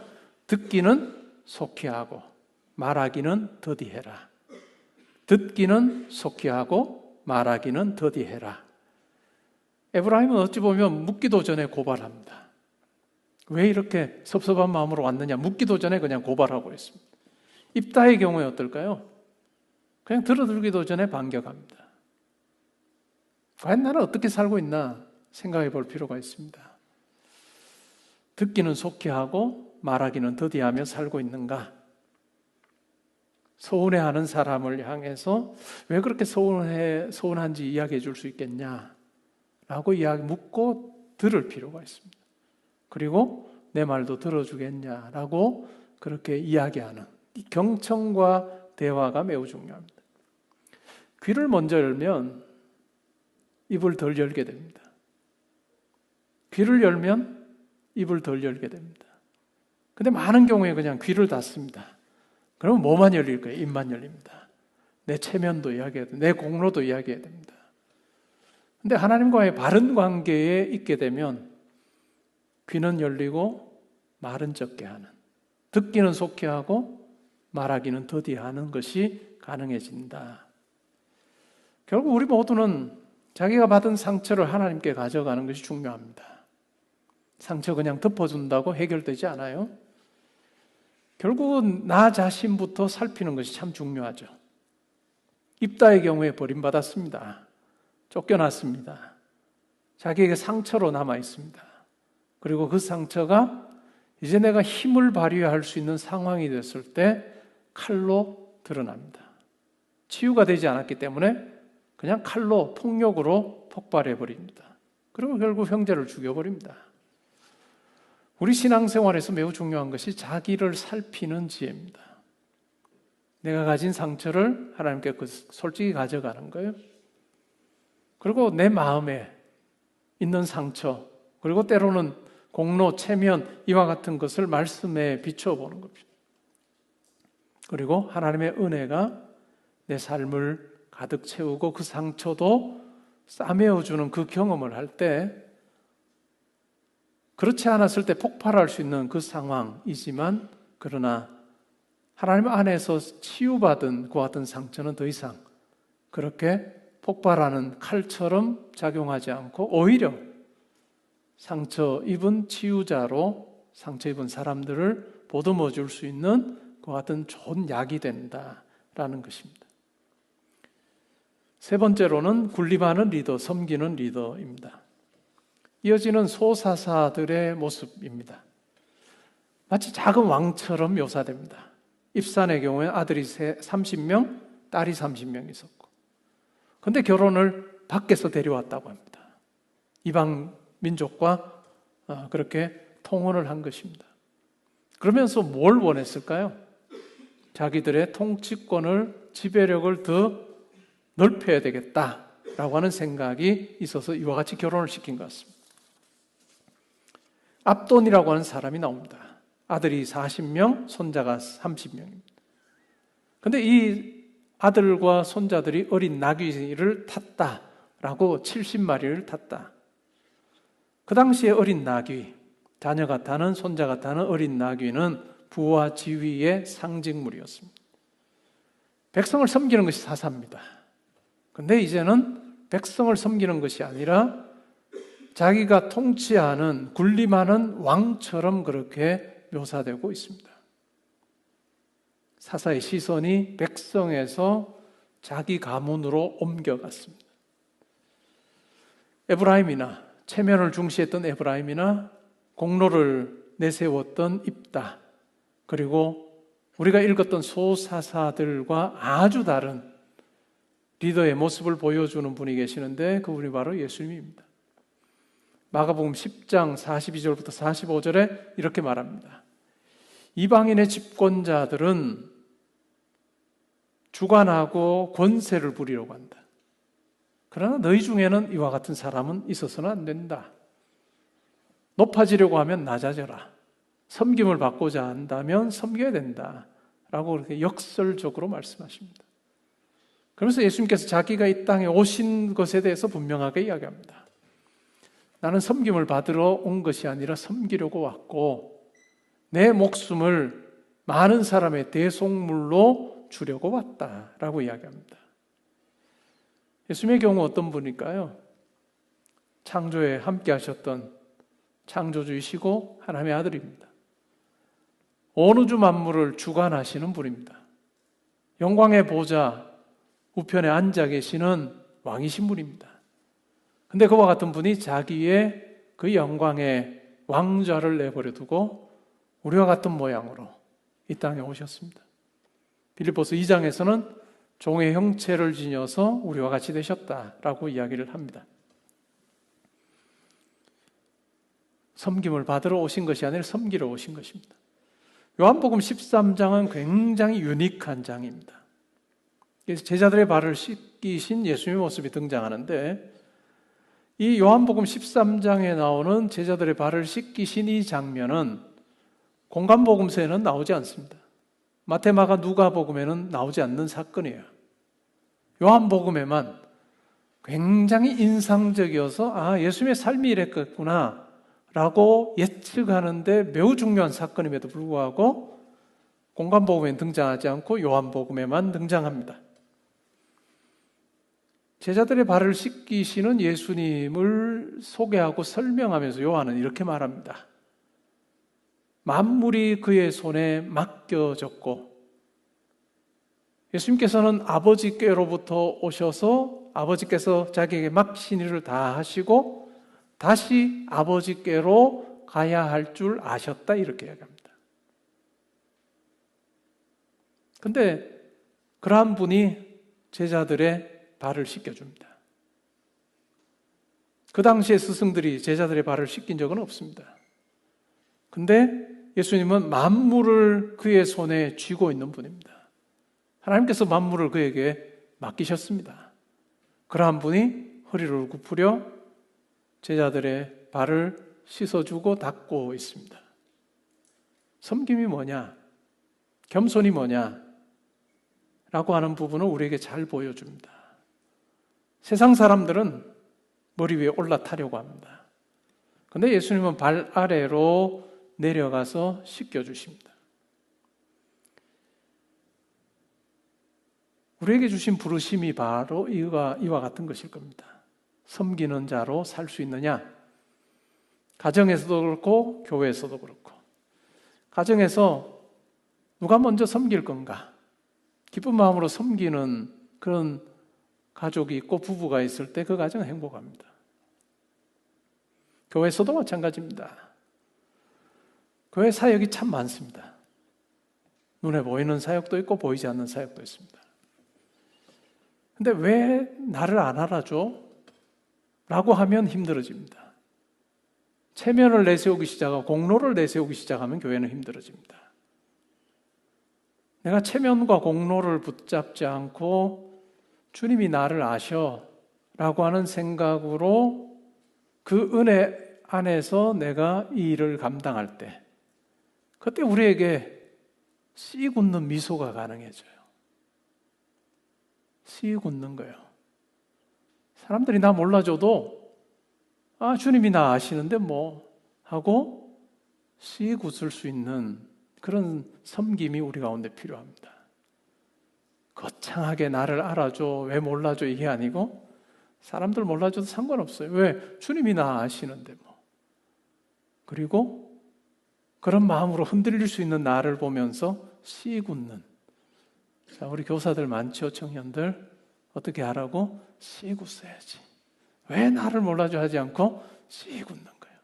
듣기는 속히 하고 말하기는 더디해라. 듣기는 속히 하고 말하기는 더디해라. 에브라임은 어찌 보면 묻기도 전에 고발합니다. 왜 이렇게 섭섭한 마음으로 왔느냐? 묻기도 전에 그냥 고발하고 있습니다. 입다의 경우에 어떨까요? 그냥 들어들기도 전에 반격합니다. 과연 나는 어떻게 살고 있나 생각해 볼 필요가 있습니다. 듣기는 속히 하고 말하기는 더디하며 살고 있는가? 서운해하는 사람을 향해서 왜 그렇게 서운한지 이야기해 줄 수 있겠냐? 라고 묻고 들을 필요가 있습니다. 그리고 내 말도 들어주겠냐라고 그렇게 이야기하는 이 경청과 대화가 매우 중요합니다. 귀를 먼저 열면 입을 덜 열게 됩니다. 귀를 열면 입을 덜 열게 됩니다. 근데 많은 경우에 그냥 귀를 닫습니다. 그러면 뭐만 열릴 거예요? 입만 열립니다. 내 체면도 이야기해야 됩니다. 내 공로도 이야기해야 됩니다. 근데 하나님과의 바른 관계에 있게 되면 귀는 열리고 말은 적게 하는, 듣기는 속히 하고 말하기는 더디하는 것이 가능해진다. 결국 우리 모두는 자기가 받은 상처를 하나님께 가져가는 것이 중요합니다. 상처 그냥 덮어준다고 해결되지 않아요. 결국은 나 자신부터 살피는 것이 참 중요하죠. 입다의 경우에 버림받았습니다. 쫓겨났습니다. 자기에게 상처로 남아 있습니다. 그리고 그 상처가 이제 내가 힘을 발휘할 수 있는 상황이 됐을 때 칼로 드러납니다. 치유가 되지 않았기 때문에 그냥 칼로, 폭력으로 폭발해 버립니다. 그리고 결국 형제를 죽여버립니다. 우리 신앙생활에서 매우 중요한 것이 자기를 살피는 지혜입니다. 내가 가진 상처를 하나님께 솔직히 가져가는 거예요. 그리고 내 마음에 있는 상처, 그리고 때로는 공로, 체면 이와 같은 것을 말씀에 비춰보는 겁니다. 그리고 하나님의 은혜가 내 삶을 가득 채우고 그 상처도 싸매어주는 그 경험을 할 때, 그렇지 않았을 때 폭발할 수 있는 그 상황이지만, 그러나 하나님 안에서 치유받은 그와 같은 상처는 더 이상 그렇게 폭발하는 칼처럼 작용하지 않고 오히려 상처 입은 치유자로 상처 입은 사람들을 보듬어 줄 수 있는 그와 같은 좋은 약이 된다라는 것입니다. 세 번째로는 군림하는 리더, 섬기는 리더입니다. 이어지는 소사사들의 모습입니다. 마치 작은 왕처럼 묘사됩니다. 입산의 경우에 아들이 30명, 딸이 30명 있었고, 근데 결혼을 밖에서 데려왔다고 합니다. 이방 민족과 그렇게 통혼을 한 것입니다. 그러면서 뭘 원했을까요? 자기들의 통치권을, 지배력을 더 넓혀야 되겠다라고 하는 생각이 있어서 이와 같이 결혼을 시킨 것 같습니다. 압돈이라고 하는 사람이 나옵니다. 아들이 40명, 손자가 30명입니다. 그런데 이 아들과 손자들이 어린 나귀를 탔다라고 70마리를 탔다. 그 당시에 어린 나귀, 자녀가 타는, 손자가 타는 어린 나귀는 부와 지위의 상징물이었습니다. 백성을 섬기는 것이 사사입니다. 그런데 이제는 백성을 섬기는 것이 아니라 자기가 통치하는, 군림하는 왕처럼 그렇게 묘사되고 있습니다. 사사의 시선이 백성에서 자기 가문으로 옮겨갔습니다. 에브라임이나 체면을 중시했던 에브라임이나 공로를 내세웠던 입다, 그리고 우리가 읽었던 소사사들과 아주 다른 리더의 모습을 보여주는 분이 계시는데 그분이 바로 예수님입니다. 마가복음 10장 42절부터 45절에 이렇게 말합니다. 이방인의 집권자들은 주관하고 권세를 부리려고 한다. 그러나 너희 중에는 이와 같은 사람은 있어서는 안 된다. 높아지려고 하면 낮아져라. 섬김을 받고자 한다면 섬겨야 된다. 라고 그렇게 역설적으로 말씀하십니다. 그러면서 예수님께서 자기가 이 땅에 오신 것에 대해서 분명하게 이야기합니다. 나는 섬김을 받으러 온 것이 아니라 섬기려고 왔고 내 목숨을 많은 사람의 대속물로 주려고 왔다라고 이야기합니다. 예수님의 경우 어떤 분일까요? 창조에 함께 하셨던 창조주이시고 하나님의 아들입니다. 온 우주 만물을 주관하시는 분입니다. 영광의 보좌 우편에 앉아 계시는 왕이신 분입니다. 근데 그와 같은 분이 자기의 그 영광의 왕좌를 내버려 두고 우리와 같은 모양으로 이 땅에 오셨습니다. 빌립보서 2장에서는 종의 형체를 지녀서 우리와 같이 되셨다라고 이야기를 합니다. 섬김을 받으러 오신 것이 아니라 섬기러 오신 것입니다. 요한복음 13장은 굉장히 유니크한 장입니다. 제자들의 발을 씻기신 예수님의 모습이 등장하는데 이 요한복음 13장에 나오는 제자들의 발을 씻기신 이 장면은 공간복음서에는 나오지 않습니다. 마태, 마가, 누가복음에는 나오지 않는 사건이에요. 요한복음에만 굉장히 인상적이어서 예수님의 삶이 이랬겠구나 라고 예측하는데 매우 중요한 사건임에도 불구하고 공간복음에는 등장하지 않고 요한복음에만 등장합니다. 제자들의 발을 씻기시는 예수님을 소개하고 설명하면서 요한은 이렇게 말합니다. 만물이 그의 손에 맡겨졌고 예수님께서는 아버지께로부터 오셔서 아버지께서 자기에게 맡기신 일을 다 하시고 다시 아버지께로 가야 할 줄 아셨다 이렇게 이야기합니다. 그런데 그러한 분이 제자들의 발을 씻겨줍니다. 그 당시에 스승들이 제자들의 발을 씻긴 적은 없습니다. 근데 예수님은 만물을 그의 손에 쥐고 있는 분입니다. 하나님께서 만물을 그에게 맡기셨습니다. 그러한 분이 허리를 굽히려 제자들의 발을 씻어주고 닦고 있습니다. 섬김이 뭐냐? 겸손이 뭐냐? 라고 하는 부분을 우리에게 잘 보여줍니다. 세상 사람들은 머리 위에 올라타려고 합니다. 그런데 예수님은 발 아래로 내려가서 씻겨주십니다. 우리에게 주신 부르심이 바로 이와 같은 것일 겁니다. 섬기는 자로 살 수 있느냐? 가정에서도 그렇고 교회에서도 그렇고 가정에서 누가 먼저 섬길 건가? 기쁜 마음으로 섬기는 그런 가족이 있고 부부가 있을 때 그 가정은 행복합니다. 교회에서도 마찬가지입니다. 교회 사역이 참 많습니다. 눈에 보이는 사역도 있고 보이지 않는 사역도 있습니다. 근데 왜 나를 안 알아줘? 라고 하면 힘들어집니다. 체면을 내세우기 시작하고 공로를 내세우기 시작하면 교회는 힘들어집니다. 내가 체면과 공로를 붙잡지 않고 주님이 나를 아셔 라고 하는 생각으로 그 은혜 안에서 내가 이 일을 감당할 때 그때 우리에게 씨 굳는 미소가 가능해져요. 씨 굳는 거예요. 사람들이 나 몰라줘도 주님이 나 아시는데 뭐 하고 씨 굳을 수 있는 그런 섬김이 우리 가운데 필요합니다. 거창하게 나를 알아줘, 왜 몰라줘 이게 아니고 사람들 몰라줘도 상관없어요. 왜? 주님이 나 아시는데 뭐. 그리고 그런 마음으로 흔들릴 수 있는 나를 보면서 씨 굳는. 자, 우리 교사들 많죠, 청년들. 어떻게 하라고? 씨 굳어야지. 왜 나를 몰라줘 하지 않고 씨 굳는 거예요.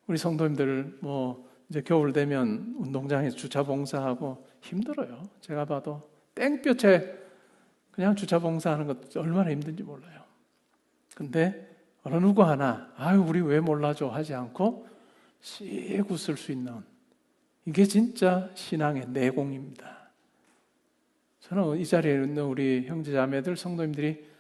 우리 성도님들 이제 겨울 되면 운동장에서 주차 봉사하고 힘들어요. 제가 봐도 땡볕에 그냥 주차 봉사하는 것도 얼마나 힘든지 몰라요. 근데 어느 누구 하나 우리 왜 몰라줘 하지 않고 씨 굳을 수 있는 이게 진짜 신앙의 내공입니다. 저는 이 자리에 있는 우리 형제자매들 성도님들이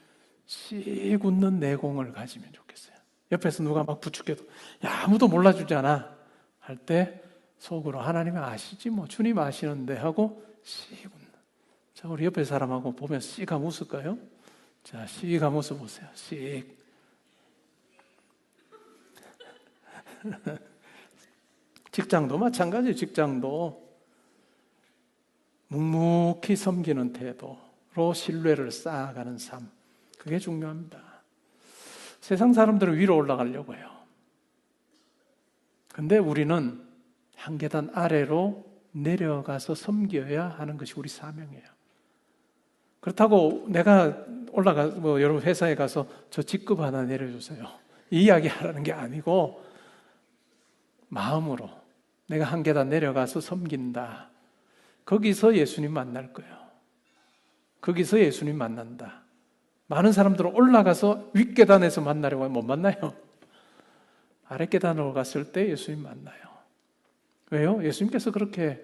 씨 굳는 내공을 가지면 좋겠어요. 옆에서 누가 막 부축해도 아무도 몰라주잖아 할 때 속으로 하나님이 아시지 뭐 주님 아시는데 하고 씨 굳는. 자, 우리 옆에 사람하고 보면 씨가 웃을까요? 자, 씨가 웃어 보세요. 씨. 직장도 마찬가지예요. 직장도 묵묵히 섬기는 태도로 신뢰를 쌓아가는 삶. 그게 중요합니다. 세상 사람들은 위로 올라가려고 해요. 근데 우리는 한 계단 아래로 내려가서 섬겨야 하는 것이 우리 사명이에요. 그렇다고 내가 여러분 회사에 가서 저 직급 하나 내려주세요. 이 이야기 하라는 게 아니고 마음으로 내가 한 계단 내려가서 섬긴다. 거기서 예수님 만날 거예요. 거기서 예수님 만난다. 많은 사람들은 올라가서 윗계단에서 만나려고 하면 못 만나요. 아랫계단으로 갔을 때 예수님 만나요. 왜요? 예수님께서 그렇게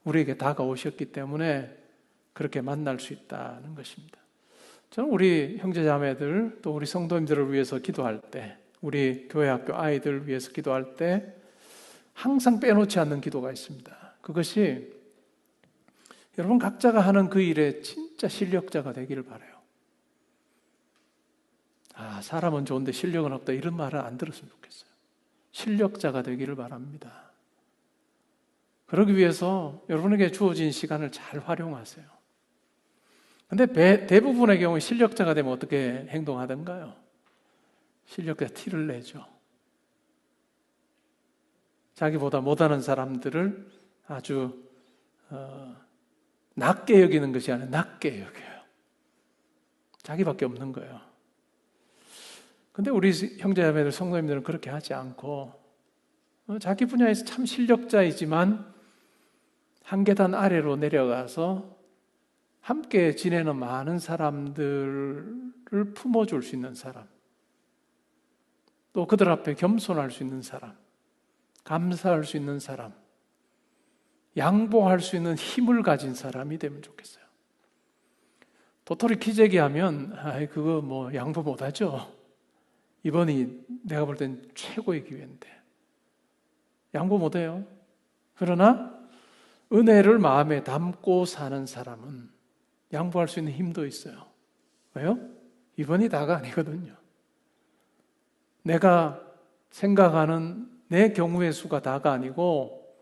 우리에게 다가오셨기 때문에 그렇게 만날 수 있다는 것입니다. 저는 우리 형제자매들 또 우리 성도님들을 위해서 기도할 때 우리 교회 학교 아이들 위해서 기도할 때 항상 빼놓지 않는 기도가 있습니다. 그것이 여러분 각자가 하는 그 일에 진짜 실력자가 되기를 바라요. 사람은 좋은데 실력은 없다 이런 말은 안 들었으면 좋겠어요. 실력자가 되기를 바랍니다. 그러기 위해서 여러분에게 주어진 시간을 잘 활용하세요. 근데 대부분의 경우 실력자가 되면 어떻게 행동하던가요? 실력자 티를 내죠. 자기보다 못하는 사람들을 아주 낮게 여기는 것이 아니라 낮게 여겨요. 자기밖에 없는 거예요. 근데 우리 형제자매들 성도님들은 그렇게 하지 않고 자기 분야에서 참 실력자이지만 한 계단 아래로 내려가서 함께 지내는 많은 사람들을 품어줄 수 있는 사람, 또 그들 앞에 겸손할 수 있는 사람, 감사할 수 있는 사람, 양보할 수 있는 힘을 가진 사람이 되면 좋겠어요. 도토리 키재기 하면 그거 양보 못하죠. 이번이 내가 볼 땐 최고의 기회인데 양보 못해요. 그러나 은혜를 마음에 담고 사는 사람은 양보할 수 있는 힘도 있어요. 왜요? 이번이 다가 아니거든요. 내가 생각하는 내 경우의 수가 다가 아니고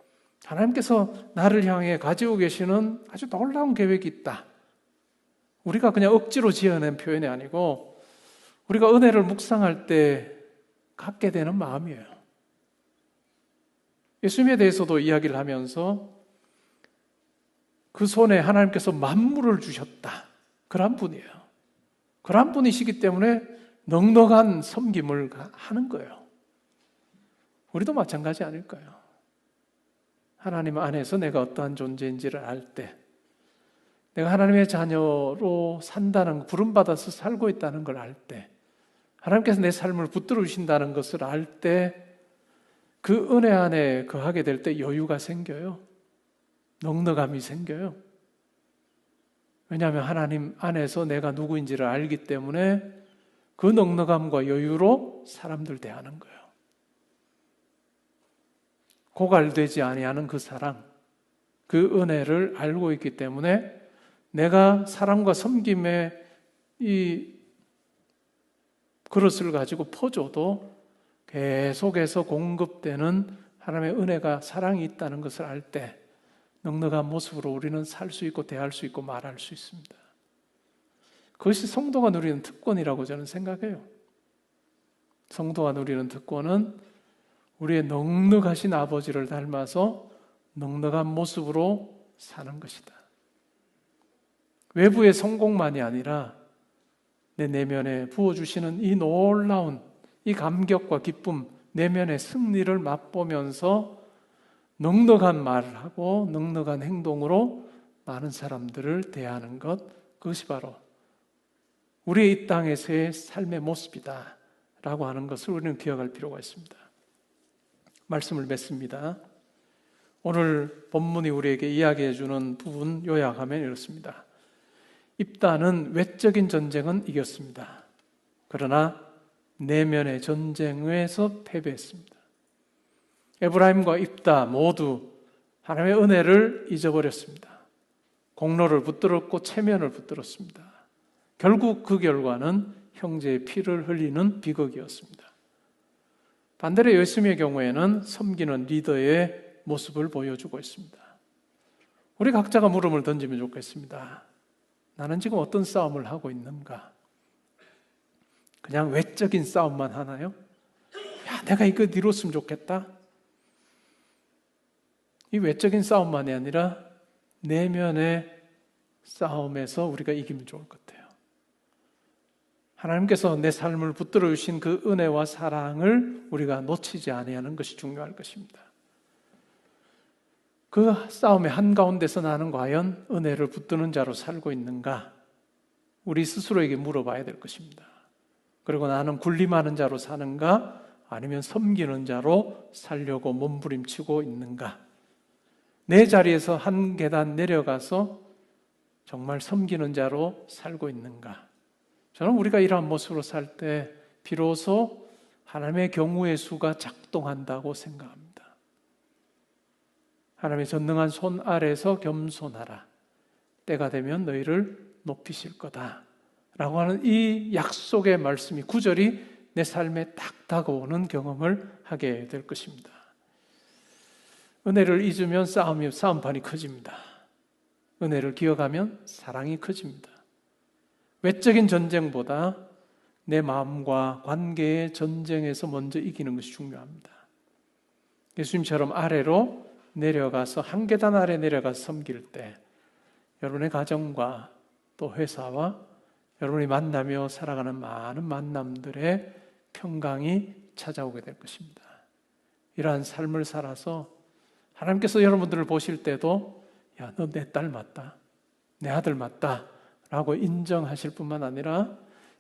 하나님께서 나를 향해 가지고 계시는 아주 놀라운 계획이 있다. 우리가 그냥 억지로 지어낸 표현이 아니고 우리가 은혜를 묵상할 때 갖게 되는 마음이에요. 예수님에 대해서도 이야기를 하면서 그 손에 하나님께서 만물을 주셨다. 그런 분이에요. 그런 분이시기 때문에 넉넉한 섬김을 하는 거예요. 우리도 마찬가지 아닐까요? 하나님 안에서 내가 어떠한 존재인지를 알 때, 내가 하나님의 자녀로 산다는, 부름받아서 살고 있다는 걸 알 때, 하나님께서 내 삶을 붙들어 주신다는 것을 알 때, 그 은혜 안에 거하게 될 때 여유가 생겨요. 넉넉함이 생겨요. 왜냐하면 하나님 안에서 내가 누구인지를 알기 때문에 그 넉넉함과 여유로 사람들 대하는 거예요. 고갈되지 아니하는 그 사랑, 그 은혜를 알고 있기 때문에 내가 사랑과 섬김의 이 그릇을 가지고 퍼줘도 계속해서 공급되는 하나님의 은혜가, 사랑이 있다는 것을 알 때 넉넉한 모습으로 우리는 살 수 있고 대할 수 있고 말할 수 있습니다. 그것이 성도가 누리는 특권이라고 저는 생각해요. 성도가 누리는 특권은 우리의 넉넉하신 아버지를 닮아서 넉넉한 모습으로 사는 것이다. 외부의 성공만이 아니라 내 내면에 부어주시는 이 놀라운 이 감격과 기쁨, 내면의 승리를 맛보면서 넉넉한 말을 하고 넉넉한 행동으로 많은 사람들을 대하는 것, 그것이 바로 우리의 이 땅에서의 삶의 모습이다 라고 하는 것을 우리는 기억할 필요가 있습니다. 말씀을 맺습니다. 오늘 본문이 우리에게 이야기해 주는 부분 요약하면 이렇습니다. 입다는 외적인 전쟁은 이겼습니다. 그러나 내면의 전쟁에서 패배했습니다. 에브라임과 입다 모두 하나님의 은혜를 잊어버렸습니다. 공로를 붙들었고 체면을 붙들었습니다. 결국 그 결과는 형제의 피를 흘리는 비극이었습니다. 반대로 예수님의 경우에는 섬기는 리더의 모습을 보여주고 있습니다. 우리 각자가 물음을 던지면 좋겠습니다. 나는 지금 어떤 싸움을 하고 있는가? 그냥 외적인 싸움만 하나요? 야, 내가 이거 이뤘으면 좋겠다. 이 외적인 싸움만이 아니라 내면의 싸움에서 우리가 이기면 좋을 것 같아요. 하나님께서 내 삶을 붙들어 주신 그 은혜와 사랑을 우리가 놓치지 아니하는 것이 중요할 것입니다. 그 싸움의 한가운데서 나는 과연 은혜를 붙드는 자로 살고 있는가? 우리 스스로에게 물어봐야 될 것입니다. 그리고 나는 군림하는 자로 사는가? 아니면 섬기는 자로 살려고 몸부림치고 있는가? 내 자리에서 한 계단 내려가서 정말 섬기는 자로 살고 있는가? 저는 우리가 이러한 모습으로 살 때 비로소 하나님의 경우의 수가 작동한다고 생각합니다. 하나님의 전능한 손 아래서 겸손하라. 때가 되면 너희를 높이실 거다. 라고 하는 이 약속의 말씀이, 구절이 내 삶에 딱 다가오는 경험을 하게 될 것입니다. 은혜를 잊으면 싸움판이 커집니다. 은혜를 기억하면 사랑이 커집니다. 외적인 전쟁보다 내 마음과 관계의 전쟁에서 먼저 이기는 것이 중요합니다. 예수님처럼 아래로 내려가서, 한 계단 아래 내려가서 섬길 때 여러분의 가정과 또 회사와 여러분이 만나며 살아가는 많은 만남들의 평강이 찾아오게 될 것입니다. 이러한 삶을 살아서 하나님께서 여러분들을 보실 때도 야, 너 내 딸 맞다, 내 아들 맞다 라고 인정하실 뿐만 아니라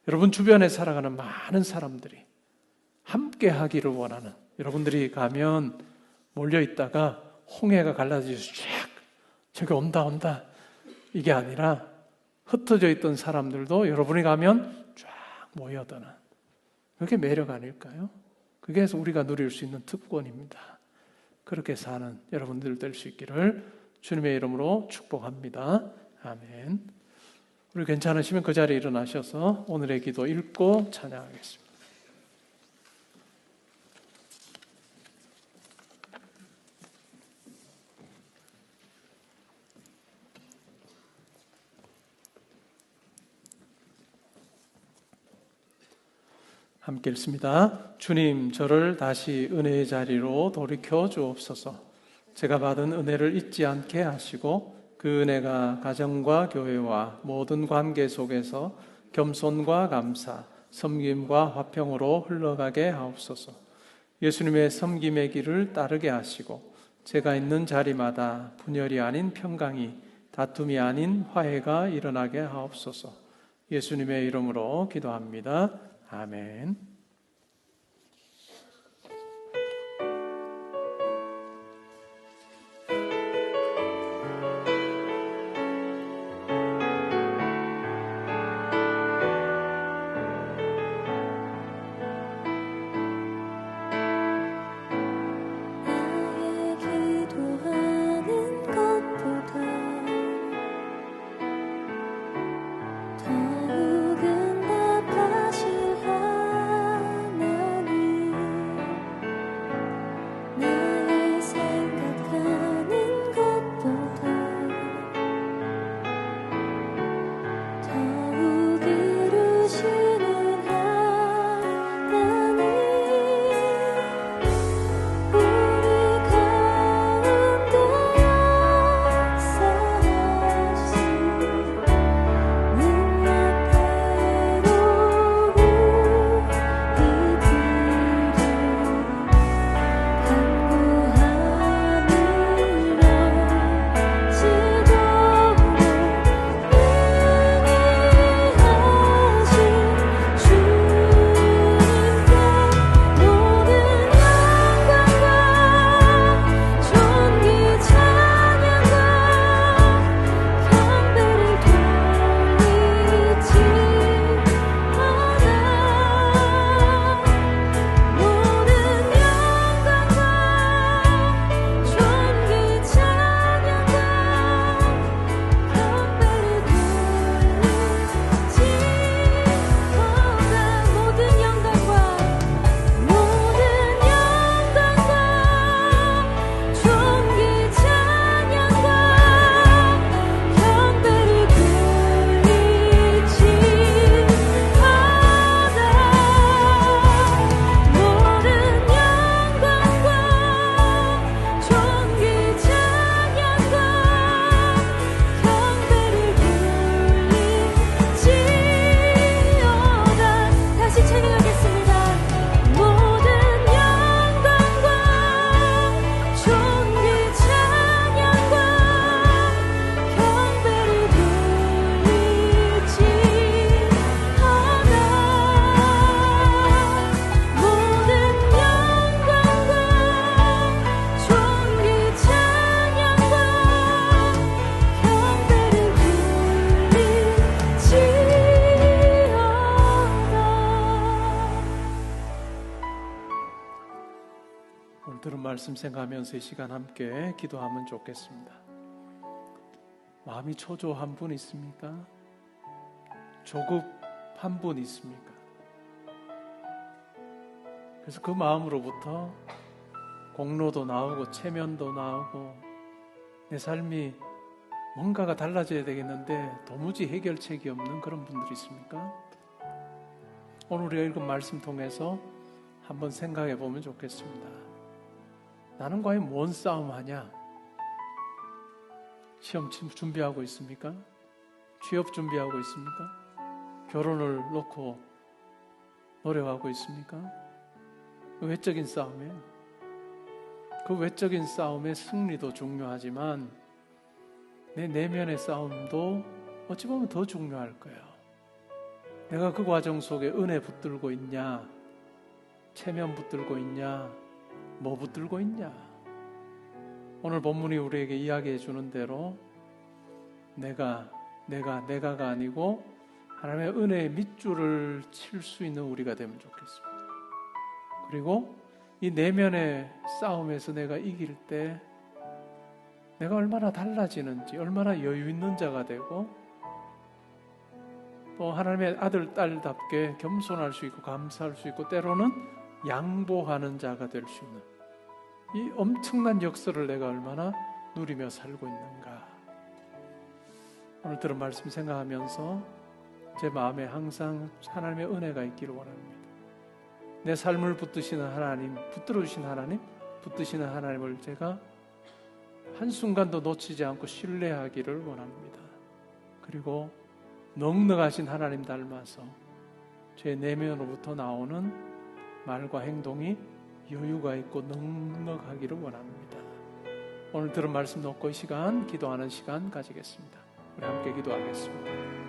여러분 주변에 살아가는 많은 사람들이 함께 하기를 원하는, 여러분들이 가면 몰려있다가 홍해가 갈라져서 쫙 저기 온다 이게 아니라 흩어져 있던 사람들도 여러분이 가면 쫙 모여드는, 그게 매력 아닐까요? 그게 우리가 누릴 수 있는 특권입니다. 그렇게 사는 여러분들 될 수 있기를 주님의 이름으로 축복합니다. 아멘. 우리 괜찮으시면 그 자리에 일어나셔서 오늘의 기도 읽고 찬양하겠습니다. 함께 읽습니다. 주님, 저를 다시 은혜의 자리로 돌이켜 주옵소서. 제가 받은 은혜를 잊지 않게 하시고 그 은혜가 가정과 교회와 모든 관계 속에서 겸손과 감사, 섬김과 화평으로 흘러가게 하옵소서. 예수님의 섬김의 길을 따르게 하시고 제가 있는 자리마다 분열이 아닌 평강이, 다툼이 아닌 화해가 일어나게 하옵소서. 예수님의 이름으로 기도합니다. 아멘.
나의 기도하는 것보다 더욱 응답하실 하나님, 나의 생각하는 것보다 더욱 이루시는 하나님, 우리 가운데 역사하신 능력대로
오늘 들은 말씀 생각하면서 이 시간 함께 기도하면 좋겠습니다. 마음이 초조한 분 있습니까? 조급한 분 있습니까? 그래서 그 마음으로부터 공로도 나오고 체면도 나오고 내 삶이 뭔가가 달라져야 되겠는데 도무지 해결책이 없는 그런 분들이 있습니까? 오늘 우리가 읽은 말씀 통해서 한번 생각해 보면 좋겠습니다. 나는 과연 뭔 싸움 하냐? 시험 준비하고 있습니까? 취업 준비하고 있습니까? 결혼을 놓고 노력하고 있습니까? 그 외적인 싸움이에요. 그 외적인 싸움의 승리도 중요하지만 내 내면의 싸움도 어찌 보면 더 중요할 거예요. 내가 그 과정 속에 은혜 붙들고 있냐? 체면 붙들고 있냐? 뭐 붙들고 있냐? 오늘 본문이 우리에게 이야기해 주는 대로 내가가 아니고 하나님의 은혜의 밑줄을 칠 수 있는 우리가 되면 좋겠습니다. 그리고 이 내면의 싸움에서 내가 이길 때 내가 얼마나 달라지는지, 얼마나 여유 있는 자가 되고 또 하나님의 아들, 딸답게 겸손할 수 있고 감사할 수 있고 때로는 양보하는 자가 될 수 있는 이 엄청난 역사를 내가 얼마나 누리며 살고 있는가. 오늘 들은 말씀 생각하면서 제 마음에 항상 하나님의 은혜가 있기를 원합니다. 내 삶을 붙드시는 하나님, 붙들어 주신 하나님, 붙드시는 하나님을 제가 한순간도 놓치지 않고 신뢰하기를 원합니다. 그리고 넉넉하신 하나님 닮아서 제 내면으로부터 나오는 말과 행동이 여유가 있고 넉넉하기를 원합니다. 오늘 들은 말씀 놓고 이 시간 기도하는 시간 가지겠습니다. 우리 함께 기도하겠습니다.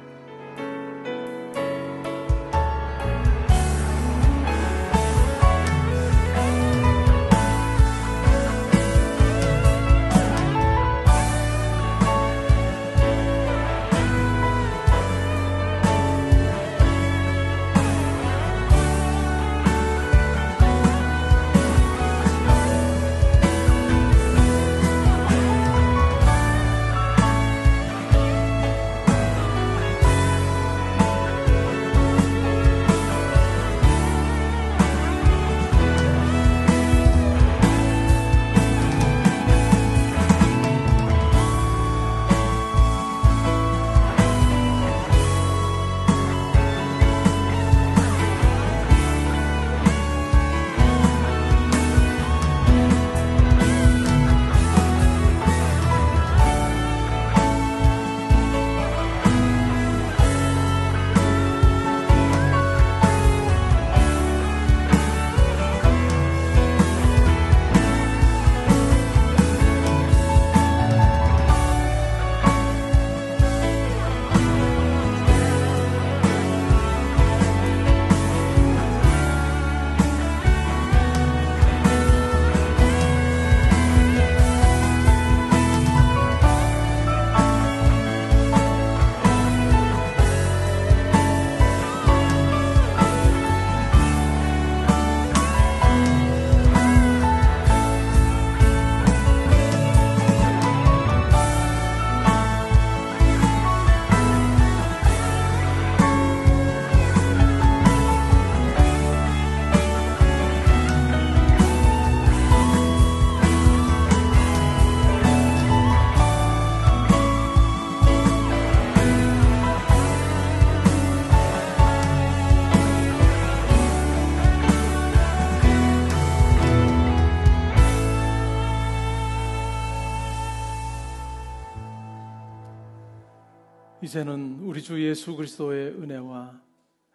이제는 우리 주 예수 그리스도의 은혜와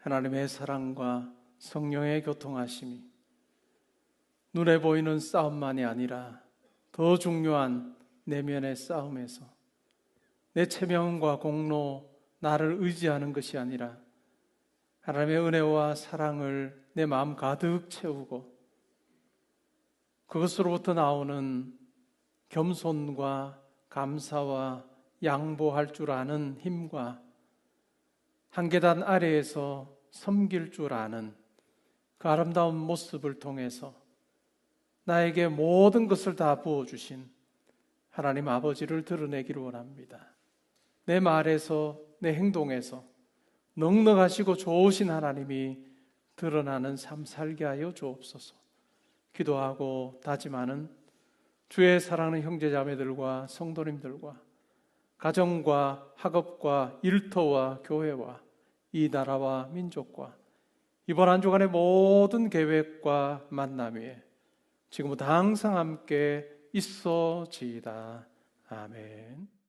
하나님의 사랑과 성령의 교통하심이 눈에 보이는 싸움만이 아니라 더 중요한 내면의 싸움에서 내 체면과 공로, 나를 의지하는 것이 아니라 하나님의 은혜와 사랑을 내 마음 가득 채우고 그것으로부터 나오는 겸손과 감사와 양보할 줄 아는 힘과 한 계단 아래에서 섬길 줄 아는 그 아름다운 모습을 통해서 나에게 모든 것을 다 부어주신 하나님 아버지를 드러내기를 원합니다. 내 말에서 내 행동에서 넉넉하시고 좋으신 하나님이 드러나는 삶 살게 하여 주옵소서. 기도하고 다짐하는 주의 사랑하는 형제자매들과 성도님들과 가정과 학업과 일터와 교회와 이 나라와 민족과 이번 한 주간의 모든 계획과 만남 위에 지금부터 항상 함께 있어지이다. 아멘.